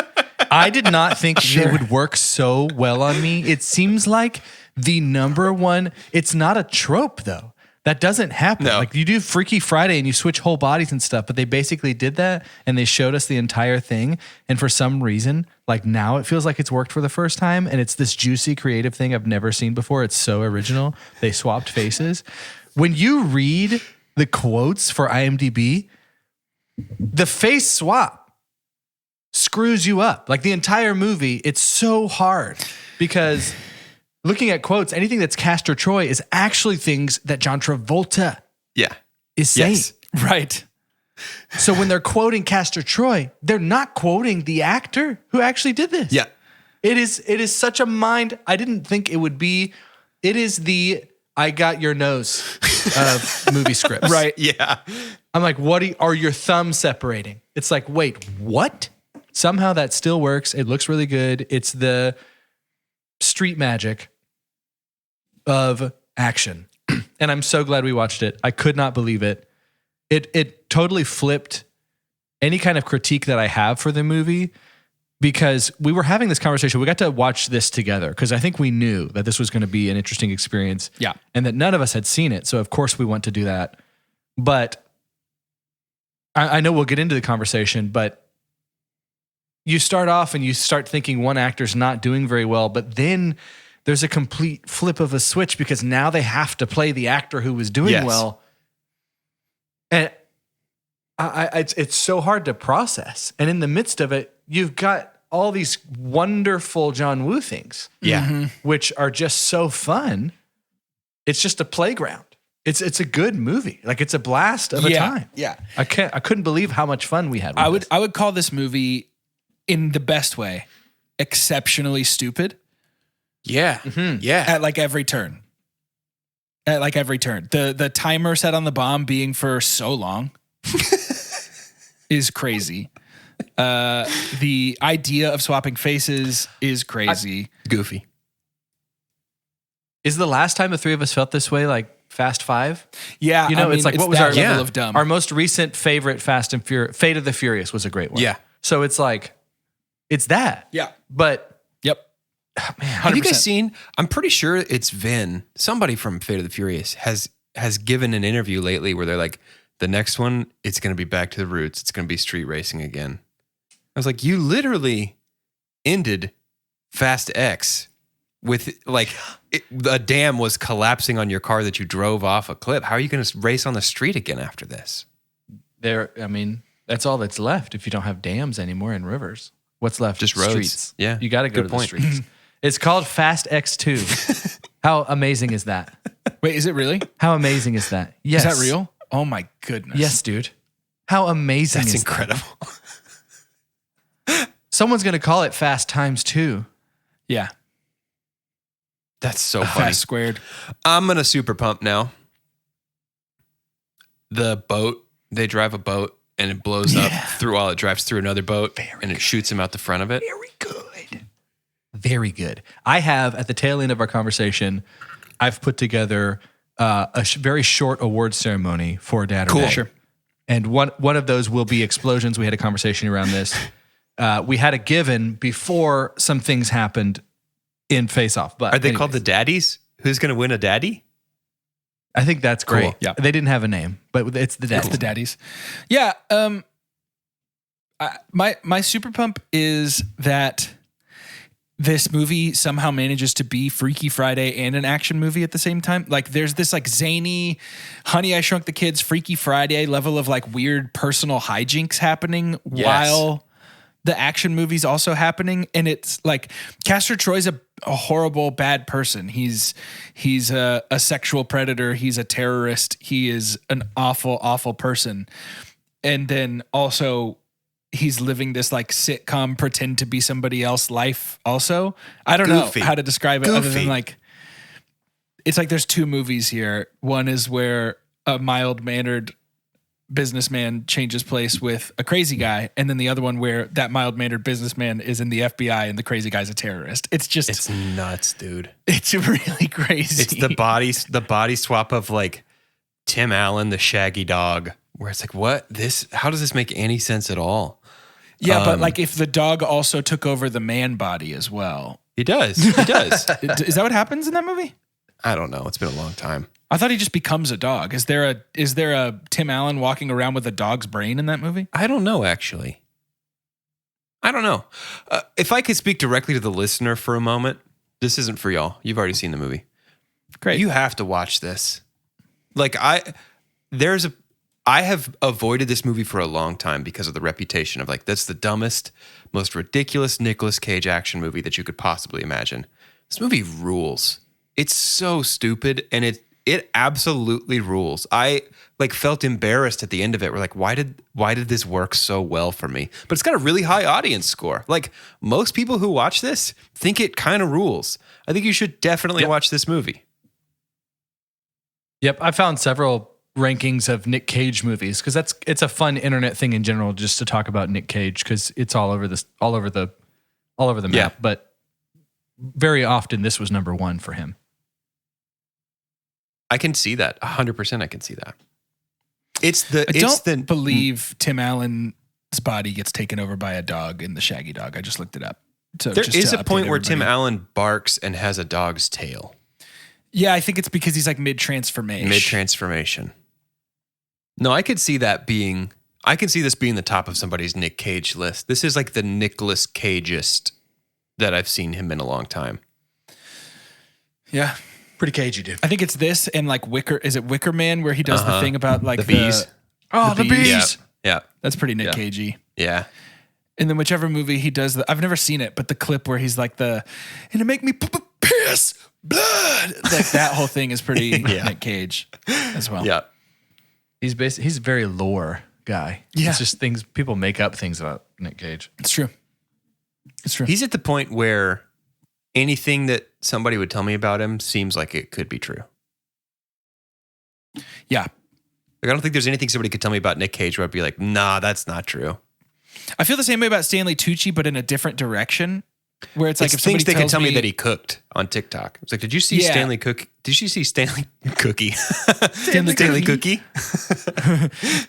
I did not think it would work so well on me. It seems like the number one. It's not a trope though. That doesn't happen. No. Like you do Freaky Friday and you switch whole bodies and stuff, but they basically did that and they showed us the entire thing. And for some reason, like now it feels like it's worked for the first time and it's this juicy creative thing I've never seen before. It's so original. They swapped faces. When you read the quotes for IMDb, the face swap screws you up. Like the entire movie, it's so hard because looking at quotes, anything that's Castor Troy is actually things that John Travolta Yeah. is saying. Yes. Right. So when they're quoting Castor Troy, they're not quoting the actor who actually did this. Yeah. It is such a mind. I didn't think it would be. It is the I got your nose of movie scripts. Right. Yeah. I'm like, are your thumbs separating? It's like, wait, what? Somehow that still works. It looks really good. It's the street magic of action. And I'm so glad we watched it. I could not believe it. It totally flipped any kind of critique that I have for the movie, because we were having this conversation. We got to watch this together because I think we knew that this was going to be an interesting experience. Yeah. And that none of us had seen it. So of course we want to do that. But I know we'll get into the conversation, but you start off and you start thinking one actor's not doing very well, but then there's a complete flip of a switch because now they have to play the actor who was doing well. And it's so hard to process. And in the midst of it, you've got all these wonderful John Woo things. Yeah. Which are just so fun. It's just a playground. It's a good movie. Like, it's a blast of a time. Yeah. I couldn't believe how much fun we had with this. I would call this movie, in the best way, exceptionally stupid. Yeah. Yeah. At like every turn. The timer set on the bomb being for so long is crazy. The idea of swapping faces is crazy. Goofy. Is the last time the three of us felt this way like Fast Five? Yeah. You know, it's like, what was that our level yeah. of dumb? Our most recent favorite Fast and Furious, Fate of the Furious was a great one. Yeah. So it's like, it's that. Yeah. But Yep. man, Have you 100%. guys seen? I'm pretty sure it's Vin. Somebody from Fate of the Furious has given an interview lately where they're like, the next one, it's going to be back to the roots. It's going to be street racing again. I was like, you literally ended Fast X with like a dam was collapsing on your car that you drove off a cliff. How are you going to race on the street again after this? that's all that's left if you don't have dams anymore and rivers. What's left? Just roads. Streets. Yeah. You got to go Good to point. the streets. It's called Fast X2. How amazing is that? Wait, is it really? How amazing is that? Yes. Is that real? Oh my goodness. Yes, dude. How amazing That's is incredible. that? Someone's going to call it Fast Times 2. Yeah. That's so funny. Fast squared. I'm going to super pump now. The boat, they drive a boat and it blows up through while it drives through another boat and it shoots him out the front of it. Very good. Very good. I have, at the tail end of our conversation, I've put together a very short award ceremony for Dad or Cool. Day. Sure. And one of those will be explosions. We had a conversation around this. We had a given before some things happened in Face Off. But Are they anyways, called the daddies? Who's going to win a daddy? I think that's great. Cool. Yeah. They didn't have a name, but it's the That's Dad. the daddies. Yeah. My super pump is that this movie somehow manages to be Freaky Friday and an action movie at the same time. Like, there's this like zany Honey, I Shrunk the Kids, Freaky Friday level of like weird personal hijinks happening while the action movie's also happening. And it's like Castor Troy's a horrible, bad person. He's a sexual predator. He's a terrorist. He is an awful, awful person. And then also he's living this like sitcom, pretend to be somebody else life also. I don't Goofy. know how to describe it other Goofy. than like, it's like there's two movies here. One is where a mild-mannered businessman changes place with a crazy guy, and then the other one where that mild-mannered businessman is in the FBI and the crazy guy's a terrorist. It's just It's nuts, dude. it's really crazy. It's the body swap of like Tim Allen, the shaggy dog, where it's like, what? How does this make any sense at all? Yeah, but like if the dog also took over the man body as well. He does. He does. Is that what happens in that movie? I don't know. It's been a long time. I thought he just becomes a dog. Is there a Tim Allen walking around with a dog's brain in that movie? I don't know, actually. I don't know. If I could speak directly to the listener for a moment, this isn't for y'all. You've already seen the movie. Great. You have to watch this. Like I have avoided this movie for a long time because of the reputation of like, that's the dumbest, most ridiculous Nicolas Cage action movie that you could possibly imagine. This movie rules. It's so stupid, and it absolutely rules. I like felt embarrassed at the end of it. We're like, why did this work so well for me? But it's got a really high audience score. Like most people who watch this think it kind of rules. I think you should definitely watch this movie. Yep, I found several rankings of Nick Cage movies because it's a fun internet thing in general just to talk about Nick Cage because it's all over the map. Yeah. But very often this was number one for him. I can see that 100%. I can see that. I don't believe Tim Allen's body gets taken over by a dog in The Shaggy Dog. I just looked it up. So there just is to a point update where everybody. Tim Allen barks and has a dog's tail. Yeah, I think it's because he's like mid-transformation. Mid-transformation. No, I could see that being. I can see this being the top of somebody's Nick Cage list. This is like the Nicolas Cageist that I've seen him in a long time. Yeah. Pretty cagey, dude. I think it's this and like Is it Wicker Man where he does the thing about like The bees. The bees. Yeah. That's pretty Nick Cagey. Yeah. And then whichever movie he does, I've never seen it, but the clip where he's like and it make me piss blood. Like that whole thing is pretty Nick Cage as well. Yeah. He's a very lore guy. Yeah. It's just things people make up things about Nick Cage. It's true. It's true. He's at the point where anything that somebody would tell me about him seems like it could be true. Yeah. Like, I don't think there's anything somebody could tell me about Nick Cage where I'd be like, nah, that's not true. I feel the same way about Stanley Tucci, but in a different direction. Where it's like It's if things somebody they could tell me me that he cooked on TikTok. It's like, did you see Yeah. Stanley Cook? Did you see Stanley Cookie? Stanley Cookie?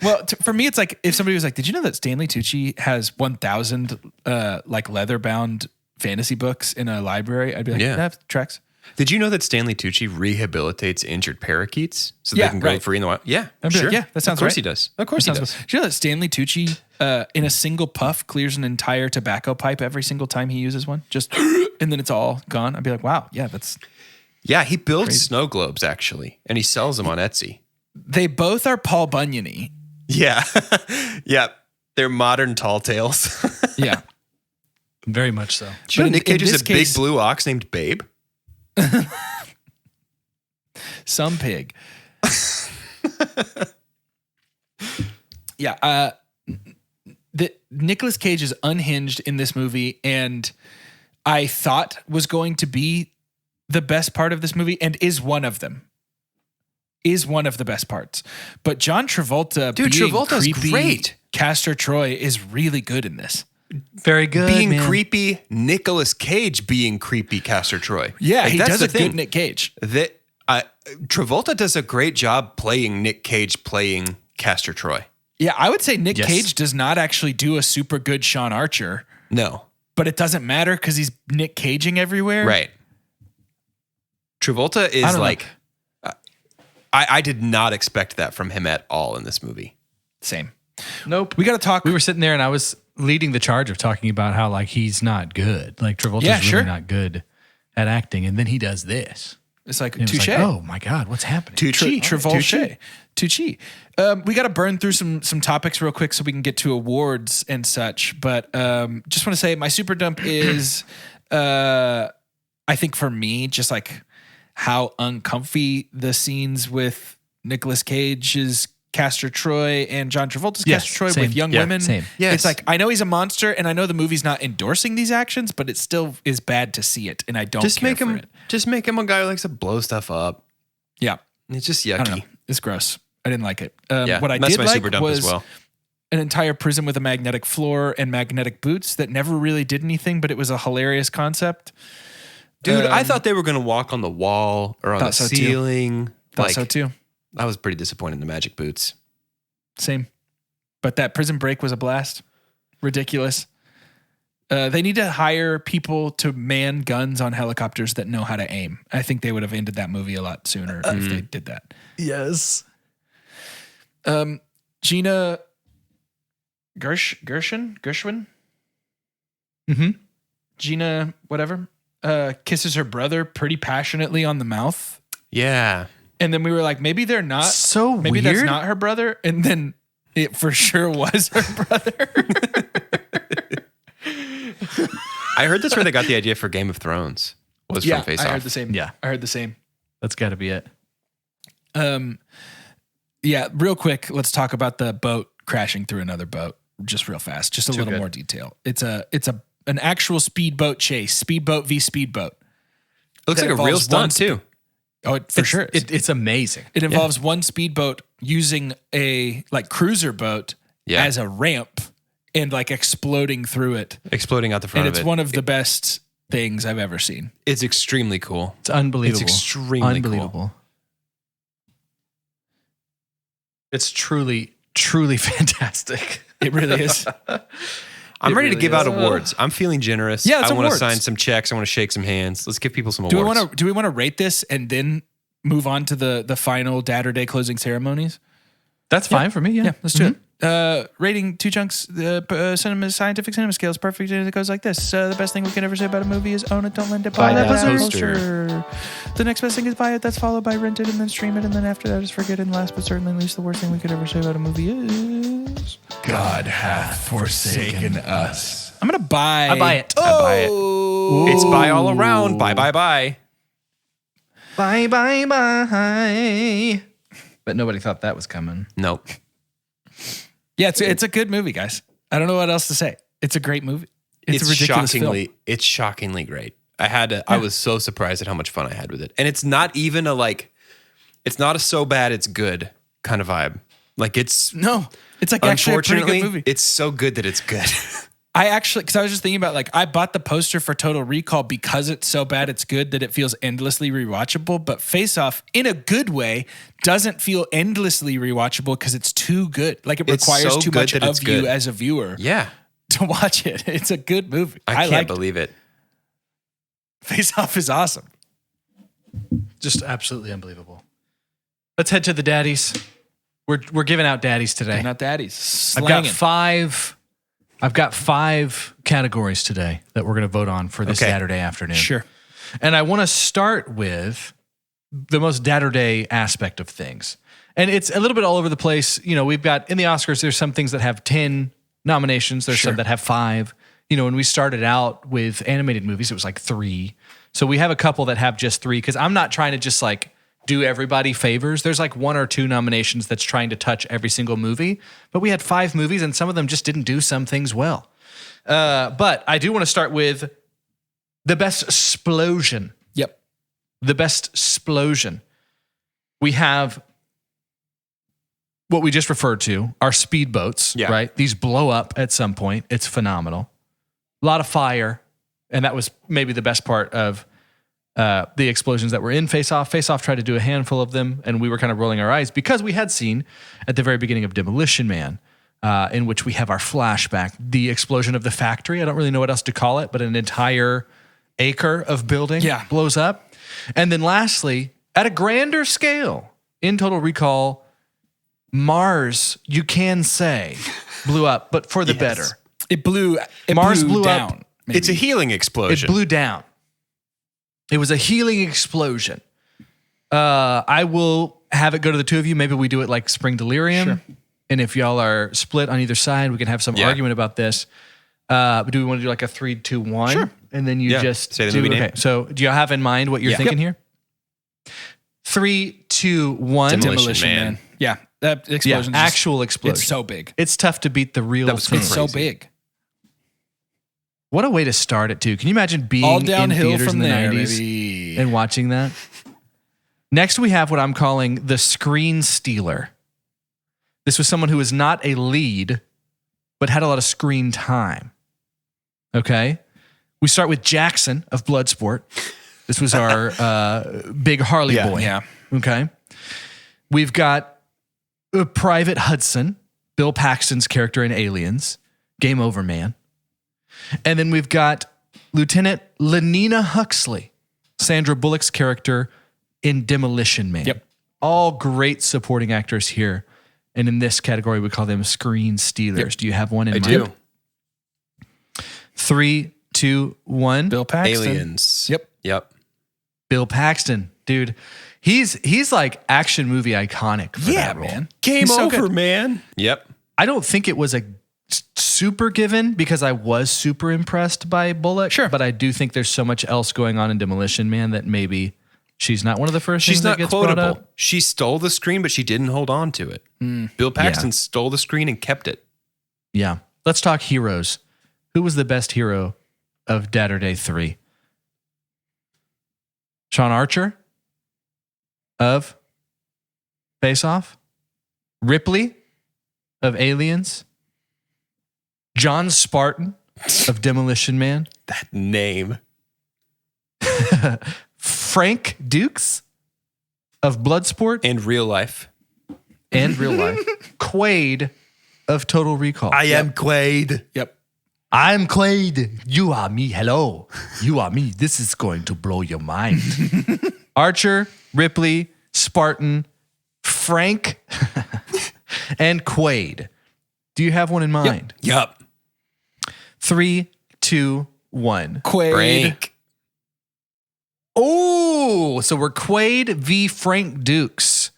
Well, for me, it's like if somebody was like, "Did you know that Stanley Tucci has 1,000 like leather bound fantasy books in a library?" I'd be like, Yeah. "That tracks." Did you know that Stanley Tucci rehabilitates injured parakeets so Yeah, they can go right. free in the wild? Yeah, I'd be like, sure. yeah, that sounds Of course right. he does. Of course he does. Did you know that Stanley Tucci, in a single puff, clears an entire tobacco pipe every single time he uses one? Just and then it's all gone. I'd be like, "Wow, yeah, that's." Yeah, he builds snow globes actually, and he sells them on Etsy. They both are Paul Bunyan-y. Yeah, yeah, they're modern tall tales. Yeah, Very much so. Did you know in- Nick in Cage is this a case- big blue ox named Babe? some pig. Yeah, the Nicolas Cage is unhinged in this movie, and I thought was going to be the best part of this movie, and is one of them. Is one of the best parts. But John Travolta, Dude, being Travolta's creepy great. Castor Troy is really good in this. Very good. Being man. creepy, Nicolas Cage being creepy, Castor Troy. Yeah, Like, he that's does the a thing. good Nick Cage. That Travolta does a great job playing Nick Cage playing Castor Troy. Yeah, I would say Nick Yes. Cage does not actually do a super good Sean Archer, No, but it doesn't matter because he's Nick Caging everywhere. right. Travolta I is don't like, I did not expect that from him at all in this movie. Same. Nope. We got to talk. We were sitting there and I was leading the charge of talking about how like he's not good. Like Travolta's Yeah, really sure. not good at acting. And then he does this. It's like And it was touche. like, oh my God, what's happening? Travolta. Tucci. We got to burn through some topics real quick so we can get to awards and such. But just want to say my super dump is, I think for me, just like how uncomfy the scenes with Nicolas Cage's Castor Troy and John Travolta's Yes, Castor Troy same. with young Yeah, women. same. Yes. It's like, I know he's a monster and I know the movie's not endorsing these actions, but it still is bad to see it. And I don't Just care make for him, it. just make him a guy who likes to blow stuff up. Yeah. It's just I don't yucky. know. It's gross. I didn't like it. Yeah, What I that's did my like super dump was as well. an entire prison with a magnetic floor and magnetic boots that never really did anything, but it was a hilarious concept. Dude, I thought they were going to walk on the wall or on the Thought so, too. ceiling. Thought so too. I was pretty disappointed in the magic boots. Same. But that prison break was a blast. Ridiculous. They need to hire people to man guns on helicopters that know how to aim. I think they would have ended that movie a lot sooner if they did that. Yes. Gina Gershwin? Mm-hmm. Gina, whatever, kisses her brother pretty passionately on the mouth. Yeah. And then we were like, maybe they're not. So Maybe weird. that's not her brother. And then it for sure was her brother. I heard that's where they got the idea for Game of Thrones. was from Face Off. I heard the same. Yeah. I heard the same. That's got to be it. Yeah, real quick, let's talk about the boat crashing through another boat just real fast. Just a little good. more detail. It's an actual speedboat chase. Speedboat v speedboat. It looks That like a real involves stunt one too. Oh, for sure. It's amazing. It involves one speedboat using a like cruiser boat as a ramp and like exploding through it. Exploding out the front And of it. it's one of the best things I've ever seen. It's extremely cool. It's unbelievable. It's extremely unbelievable. It's truly, truly fantastic. It really is. I'm ready to really give out is. awards. I'm feeling generous. Yeah, it's I want to awards. sign some checks. I want to shake some hands. Let's give people some Do awards. we want to rate this and then move on to the final Dad or Day closing ceremonies? That's fine for me. Yeah. Yeah, let's do it. Rating 2 chunks. Cinema scientific cinema scale is perfect, and it goes like this: the best thing we can ever say about a movie is own it, don't lend it, buy Buy that that poster. The next best thing is buy it. That's followed by rent it and then stream it, and then after that is forget it. And last but certainly least, the worst thing we could ever say about a movie is God hath forsaken us. I'm gonna buy. I buy it. I buy it. Oh, It's buy all around. Buy, buy, buy. Bye, bye, bye. But nobody thought that was coming. Nope. yeah, it's a good movie, guys. I don't know what else to say. It's a great movie. It's a ridiculous shockingly, film. it's shockingly great. I was so surprised at how much fun I had with it. And it's not even it's not a so bad it's good kind of vibe. Like it's No, it's like actually a pretty unfortunately, good movie. it's so good that it's good. Because I was just thinking about I bought the poster for Total Recall because it's so bad it's good that it feels endlessly rewatchable. But Face Off, in a good way, doesn't feel endlessly rewatchable because it's too good. Like it It's requires so too good much that of it's you good. as a viewer Yeah. to watch it. It's a good movie. I can't liked it. believe it. Face Off is awesome. Just absolutely unbelievable. Let's head to the daddies. We're giving out daddies today. They're not daddies. I've got Slanging. I've got five categories today that we're going to vote on for this Okay. Saturday afternoon. Sure. And I want to start with the most Saturday aspect of things. And it's a little bit all over the place. You know, we've got in the Oscars, there's some things that have 10 nominations. There's some that have 5. You know, when we started out with animated movies, it was like 3. So we have a couple that have just 3 because I'm not trying to just like do everybody favors. There's like 1 or 2 nominations that's trying to touch every single movie. But we had 5 movies and some of them just didn't do some things well. But I do want to start with the best explosion. Yep. The best explosion. We have what we just referred to, our speedboats, Yeah. right? These blow up at some point. It's phenomenal. A lot of fire. And that was maybe the best part of the explosions that were in Face Off. Face Off tried to do a handful of them, and we were kind of rolling our eyes because we had seen at the very beginning of Demolition Man, in which we have our flashback, the explosion of the factory. I don't really know what else to call it, but an entire acre of building blows up. And then lastly, at a grander scale, in Total Recall, Mars, you can say, blew up, but for the better. Mars blew down. up. Maybe. It's a healing explosion. It blew down. It was a healing explosion. I will have it go to the two of you. Maybe we do it like Spring Delirium. Sure. And if y'all are split on either side, we can have some argument about this. But do we want to do like a 3, 2, 1? Sure. And then you Yeah. just Say the do, movie name. okay. So do y'all have in mind what you're thinking here? 3, 2, 1. Demolition Man. Yeah. That Yeah, explosion. actual explosion. It's so big. It's tough to beat the real That was thing. It's so Crazy. big. What a way to start it too. Can you imagine being All in downhill theaters from in the there, 90s baby. and watching that? Next, we have what I'm calling the screen stealer. This was someone who was not a lead, but had a lot of screen time. Okay. We start with Jackson of Bloodsport. This was our big Harley boy. Yeah. Okay. We've got Private Hudson, Bill Paxton's character in Aliens, Game Over Man. And then we've got Lieutenant Lenina Huxley, Sandra Bullock's character in Demolition Man. Yep. All great supporting actors here. And in this category, we call them screen stealers. Yep. Do you have one in I mind? do. 3, 2, 1. Bill Paxton. Aliens. Yep. Bill Paxton, dude. He's like action movie iconic for Yeah, that role. man. Game He's so over, good. man. Yep. I don't think it was a super given because I was super impressed by Bullock. Sure. But I do think there's so much else going on in Demolition Man that maybe she's not one of the first She's things not that gets brought quotable. up. She stole the screen, but she didn't hold on to it. Bill Paxton stole the screen and kept it. Yeah. Let's talk heroes. Who was the best hero of Day 3? Sean Archer of Face Off? Ripley of Aliens? John Spartan of Demolition Man? That name. Frank Dukes of Bloodsport And real life. and Real Life? Quaid of Total Recall. am Quaid. Yep. I'm Quaid. You are me. Hello. You are me. This is going to blow your mind. Archer, Ripley, Spartan, Frank, and Quaid. Do you have one in mind? Yup. 3, 2, 1. Quaid. Frank. Oh, so we're Quaid v. Frank Dukes.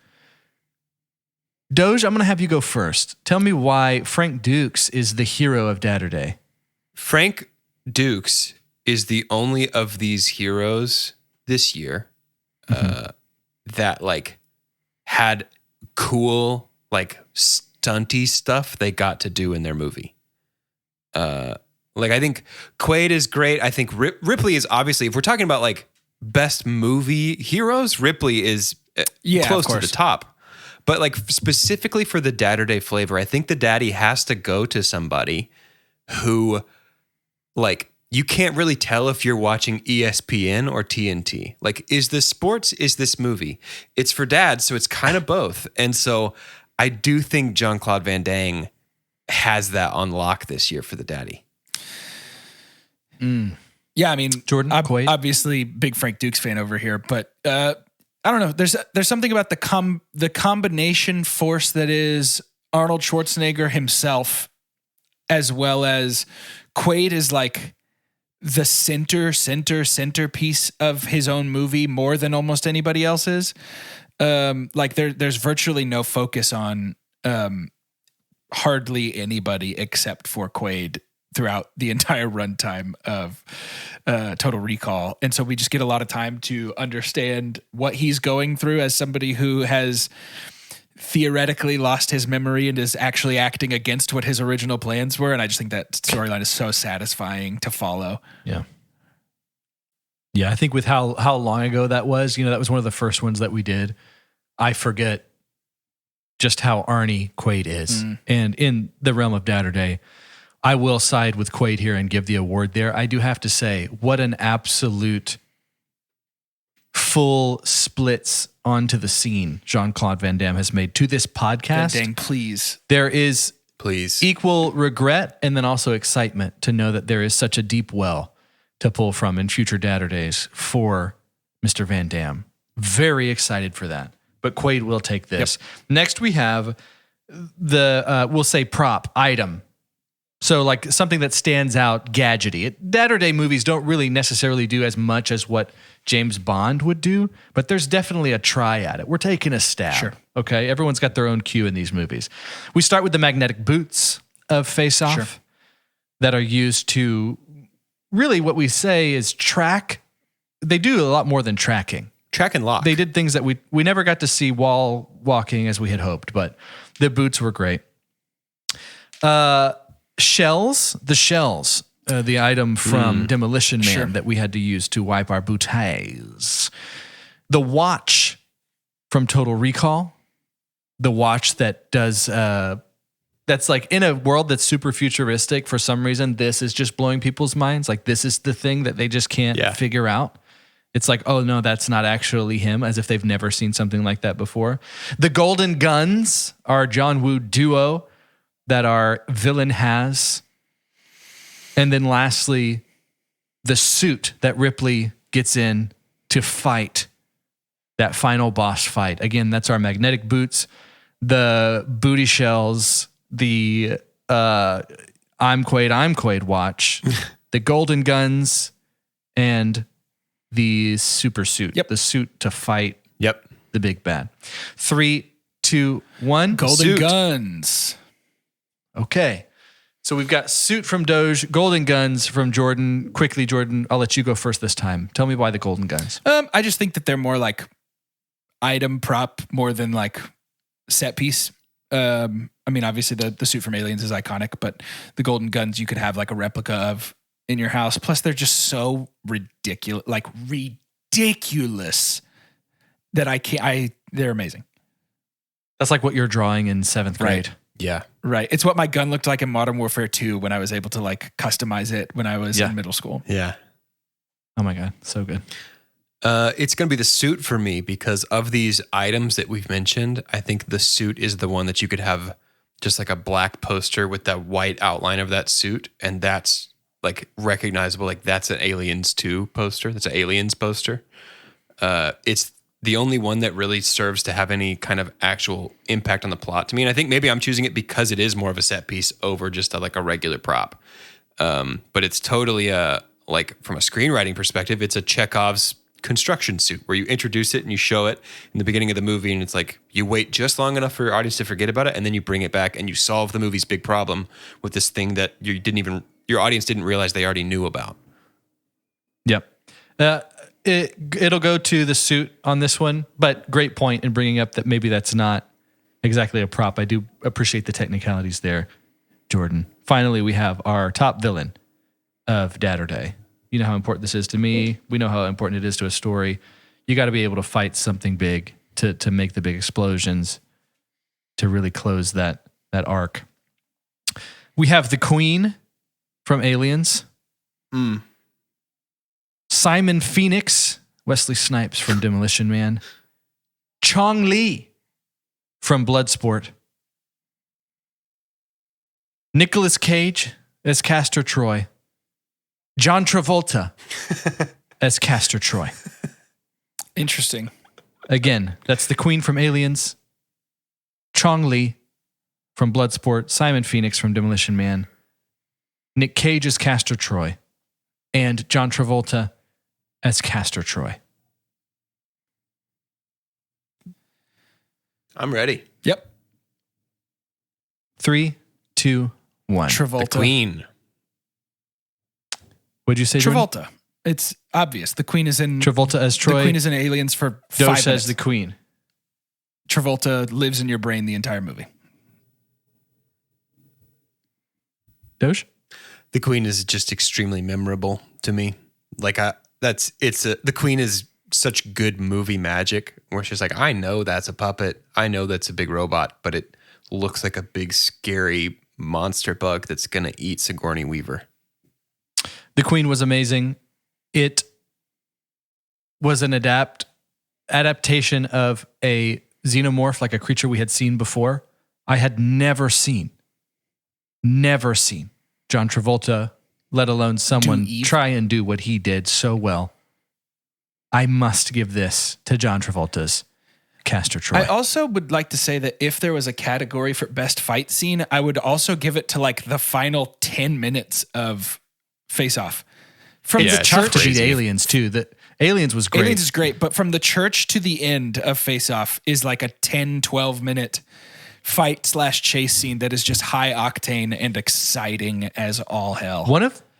Doge, I'm going to have you go first. Tell me why Frank Dukes is the hero of Day. Frank Dukes is the only of these heroes this year that like had cool like stunty stuff they got to do in their movie. Like I think Quaid is great. I think Ripley is obviously, if we're talking about like best movie heroes, Ripley is close to the top. But like specifically for the Day flavor, I think the daddy has to go to somebody who like you can't really tell if you're watching ESPN or TNT. Like, is this sports? Is this movie? It's for dads, so it's kind of both. And so I do think Jean-Claude Van Damme has that on lock this year for the daddy. Yeah, I mean, Jordan, Quaid? obviously big Frank Dukes fan over here, but I don't know. There's something about the combination force that is Arnold Schwarzenegger himself, as well as Quaid is like the centerpiece of his own movie more than almost anybody else's. Like there's virtually no focus on hardly anybody except for Quaid throughout the entire runtime of Total Recall. And so we just get a lot of time to understand what he's going through as somebody who has theoretically lost his memory and is actually acting against what his original plans were. And I just think that storyline is so satisfying to follow. Yeah. Yeah, I think with how long ago that was, that was one of the first ones that we did. I forget just how Arnie Quaid is. And in the realm of Day, I will side with Quaid here and give the award there. I do have to say, what an absolute full splits onto the scene Jean-Claude Van Damme has made to this podcast. Van Damme, please. There is Please. equal regret and then also excitement to know that there is such a deep well to pull from in future Days for Mr. Van Damme. Very excited for that. But Quaid will take this. Yep. Next we have the, we'll say prop item. So like something that stands out, gadgety. Day movies don't really necessarily do as much as what James Bond would do, but there's definitely a try at it. We're taking a stab. Sure. Okay, everyone's got their own cue in these movies. We start with the magnetic boots of Face Off that are used to really what we say is track. They do a lot more than tracking. Track and lock. They did things that we never got to see wall walking as we had hoped, but the boots were great. Shells, the item from Demolition Man that we had to use to wipe our bouteilles. The watch from Total Recall, the watch that does, that's like in a world that's super futuristic. For some reason, this is just blowing people's minds. Like this is the thing that they just can't figure out. It's like, oh no, that's not actually him, as if they've never seen something like that before. The Golden Guns, our John Woo duo that our villain has. And then lastly, the suit that Ripley gets in to fight that final boss fight. Again, that's our magnetic boots, the booty shells, the I'm Quaid watch, the Golden Guns, and the super suit. Yep. The suit to fight the big bad. 3, 2, 1. Golden Suit. Guns. Okay. So we've got suit from Doge, golden guns from Jordan. Quickly, Jordan, I'll let you go first this time. Tell me why the golden guns. I just think that they're more like item prop more than like set piece. I mean, obviously the suit from Aliens is iconic, but the golden guns you could have like a replica of in your house. Plus, they're just so ridiculous, that they're amazing. That's like what you're drawing in 7th grade. Right. Yeah. Right. It's what my gun looked like in Modern Warfare 2 when I was able to like customize it when I was in middle school. Yeah. Oh my God. So good. It's going to be the suit for me because of these items that we've mentioned. I think the suit is the one that you could have just like a black poster with that white outline of that suit. And that's like recognizable. Like that's an Aliens 2 poster. That's an Aliens poster. It's the only one that really serves to have any kind of actual impact on the plot to me. And I think maybe I'm choosing it because it is more of a set piece over just like a regular prop. But it's totally like from a screenwriting perspective, it's a Chekhov's construction suit where you introduce it and you show it in the beginning of the movie. And it's like, you wait just long enough for your audience to forget about it. And then you bring it back and you solve the movie's big problem with this thing that your audience didn't realize they already knew about. Yep. It'll go to the suit on this one, but great point in bringing up that maybe that's not exactly a prop. I do appreciate the technicalities there, Jordan. Finally, we have our top villain of Dad or Day. You know how important this is to me. We know how important it is to a story. You got to be able to fight something big to make the big explosions, to really close that arc. We have the Queen from Aliens. Simon Phoenix, Wesley Snipes from Demolition Man. Chong Li from Bloodsport. Nicolas Cage as Castor Troy. John Travolta as Castor Troy. Interesting. Again, that's the Queen from Aliens. Chong Li from Bloodsport. Simon Phoenix from Demolition Man. Nick Cage as Castor Troy. And John Travolta as Castor Troy. I'm ready. Yep. 3, 2, 1. Travolta. The Queen. What'd you say, Jordan? Travolta. It's obvious. The Queen is in Travolta as Troy. The Queen is in Aliens for Doe 5 says minutes. the Queen. Travolta lives in your brain the entire movie. Doge? The Queen is just extremely memorable to me. Like the Queen is such good movie magic where she's like, I know that's a puppet. I know that's a big robot, but it looks like a big scary monster bug that's going to eat Sigourney Weaver. The Queen was amazing. It was an adaptation of a xenomorph, like a creature we had seen before. I had never seen John Travolta, let alone someone try and do what he did so well. I must give this to John Travolta's Castor Troy. I also would like to say that if there was a category for best fight scene, I would also give it to like the final 10 minutes of Face Off. From It's the tough church to beat Aliens too. The Aliens was great. Aliens is great, but from the church to the end of Face Off is like a 10, 12 minute fight / chase scene that is just high octane and exciting as all hell.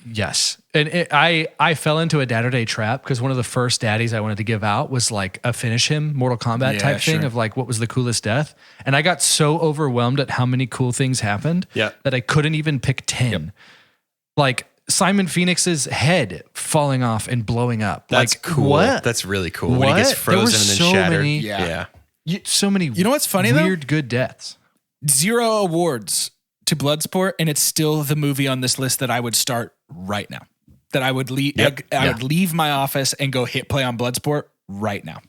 Yes. And I fell into a Dad or Day trap because one of the first daddies I wanted to give out was like a finish him Mortal Kombat type thing of like what was the coolest death. And I got so overwhelmed at how many cool things happened that I couldn't even pick 10. Yep. Like Simon Phoenix's head falling off and blowing up. That's like, cool. What? That's really cool. When he gets frozen and then shattered. So many you know what's funny weird good deaths. 0 awards to Bloodsport, and it's still the movie on this list that I would start right now. That I would leave. I would leave my office and go hit play on Bloodsport right now.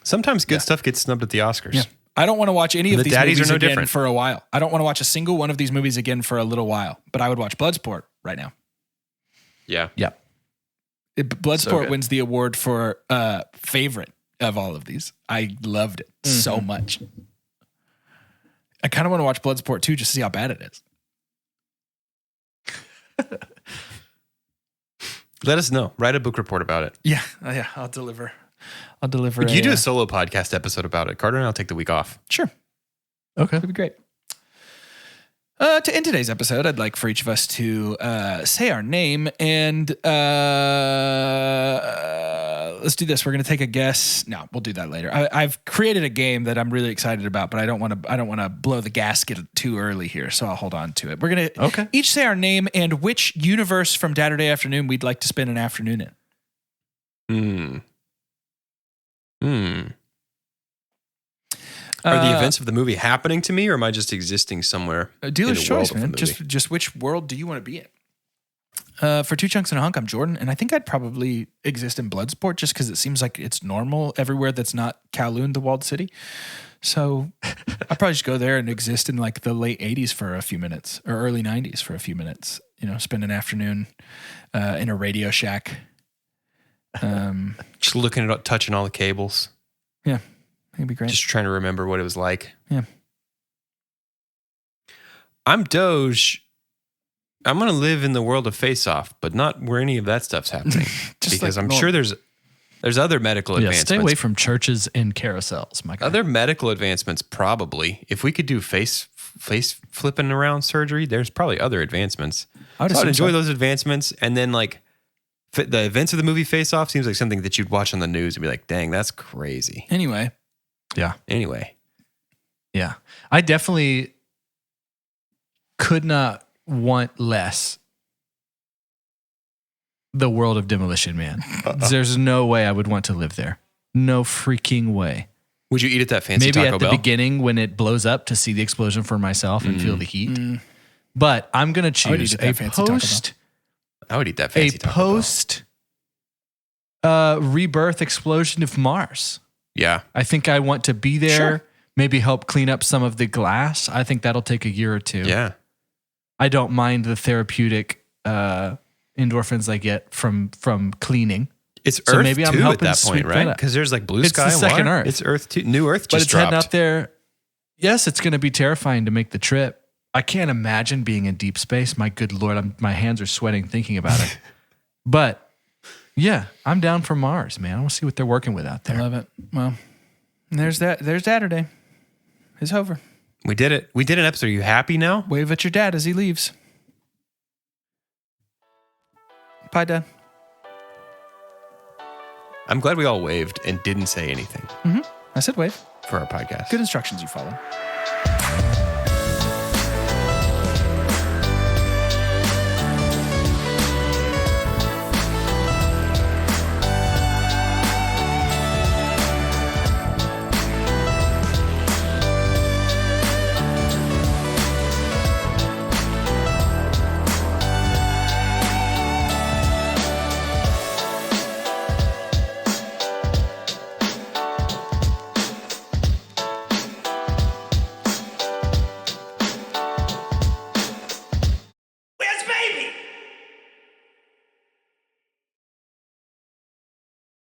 Sometimes good stuff gets snubbed at the Oscars. Yeah. I don't want to watch any of these daddies movies are no again different. for a while. I don't want to watch a single one of these movies again for a little while. But I would watch Bloodsport right now. Yeah. Yeah. Bloodsport wins the award for favorite of all of these. I loved it so much. I kind of want to watch Bloodsport too, just to see how bad it is. Let us know. Write a book report about it. Yeah, I'll deliver. You do a solo podcast episode about it. Carter and I'll take the week off. Sure. Okay. That'd be great. To end today's episode, I'd like for each of us to say our name and let's do this. We're going to take a guess. No, we'll do that later. I've created a game that I'm really excited about, but I don't want to blow the gasket too early here, so I'll hold on to it. We're going to each say our name and which universe from Saturday Afternoon we'd like to spend an afternoon in. Are the events of the movie happening to me, or am I just existing somewhere? Dealer's choice, man. Just which world do you want to be in? For Two Chunks and a Hunk, I'm Jordan, and I think I'd probably exist in Bloodsport just because it seems like it's normal everywhere that's not Kowloon, the walled city. So I'd probably just go there and exist in like the late 80s for a few minutes or early 90s for a few minutes. Spend an afternoon in a Radio Shack. Just looking at touching all the cables. Yeah. It'd be great. Just trying to remember what it was like. Yeah. I'm Doge. I'm going to live in the world of Face Off, but not where any of that stuff's happening. Because I'm sure there's other medical advancements. Stay away from churches and carousels, my guy. Other medical advancements, probably. If we could do face flipping around surgery, there's probably other advancements. I'd enjoy those advancements. And then like the events of the movie Face Off seems like something that you'd watch on the news and be like, dang, that's crazy. Anyway. Yeah. Yeah. I definitely could not want less the world of Demolition Man. There's no way I would want to live there. No freaking way. Would you eat at that fancy Maybe Taco at the Bell? beginning when it blows up to see the explosion for myself and feel the heat. But I'm going to choose a post. I would eat that fancy Taco Bell. Post rebirth explosion of Mars. Yeah. I think I want to be there, maybe help clean up some of the glass. I think that'll take a year or two. Yeah. I don't mind the therapeutic endorphins I get from cleaning. It's Earth maybe I'm helping at that point, right? Because there's like blue sky, it's the second water. Earth. It's Earth 2. New Earth just dropped. But it's dropped. heading out there. Yes, it's going to be terrifying to make the trip. I can't imagine being in deep space. My good Lord, my hands are sweating thinking about it. But yeah, I'm down for Mars, man. I want to see what they're working with out there. I love it. Well, there's Saturday. It's over. We did it. We did an episode. Are you happy now? Wave at your dad as he leaves. Bye, Dad. I'm glad we all waved and didn't say anything. I said wave. For our podcast. Good instructions you follow.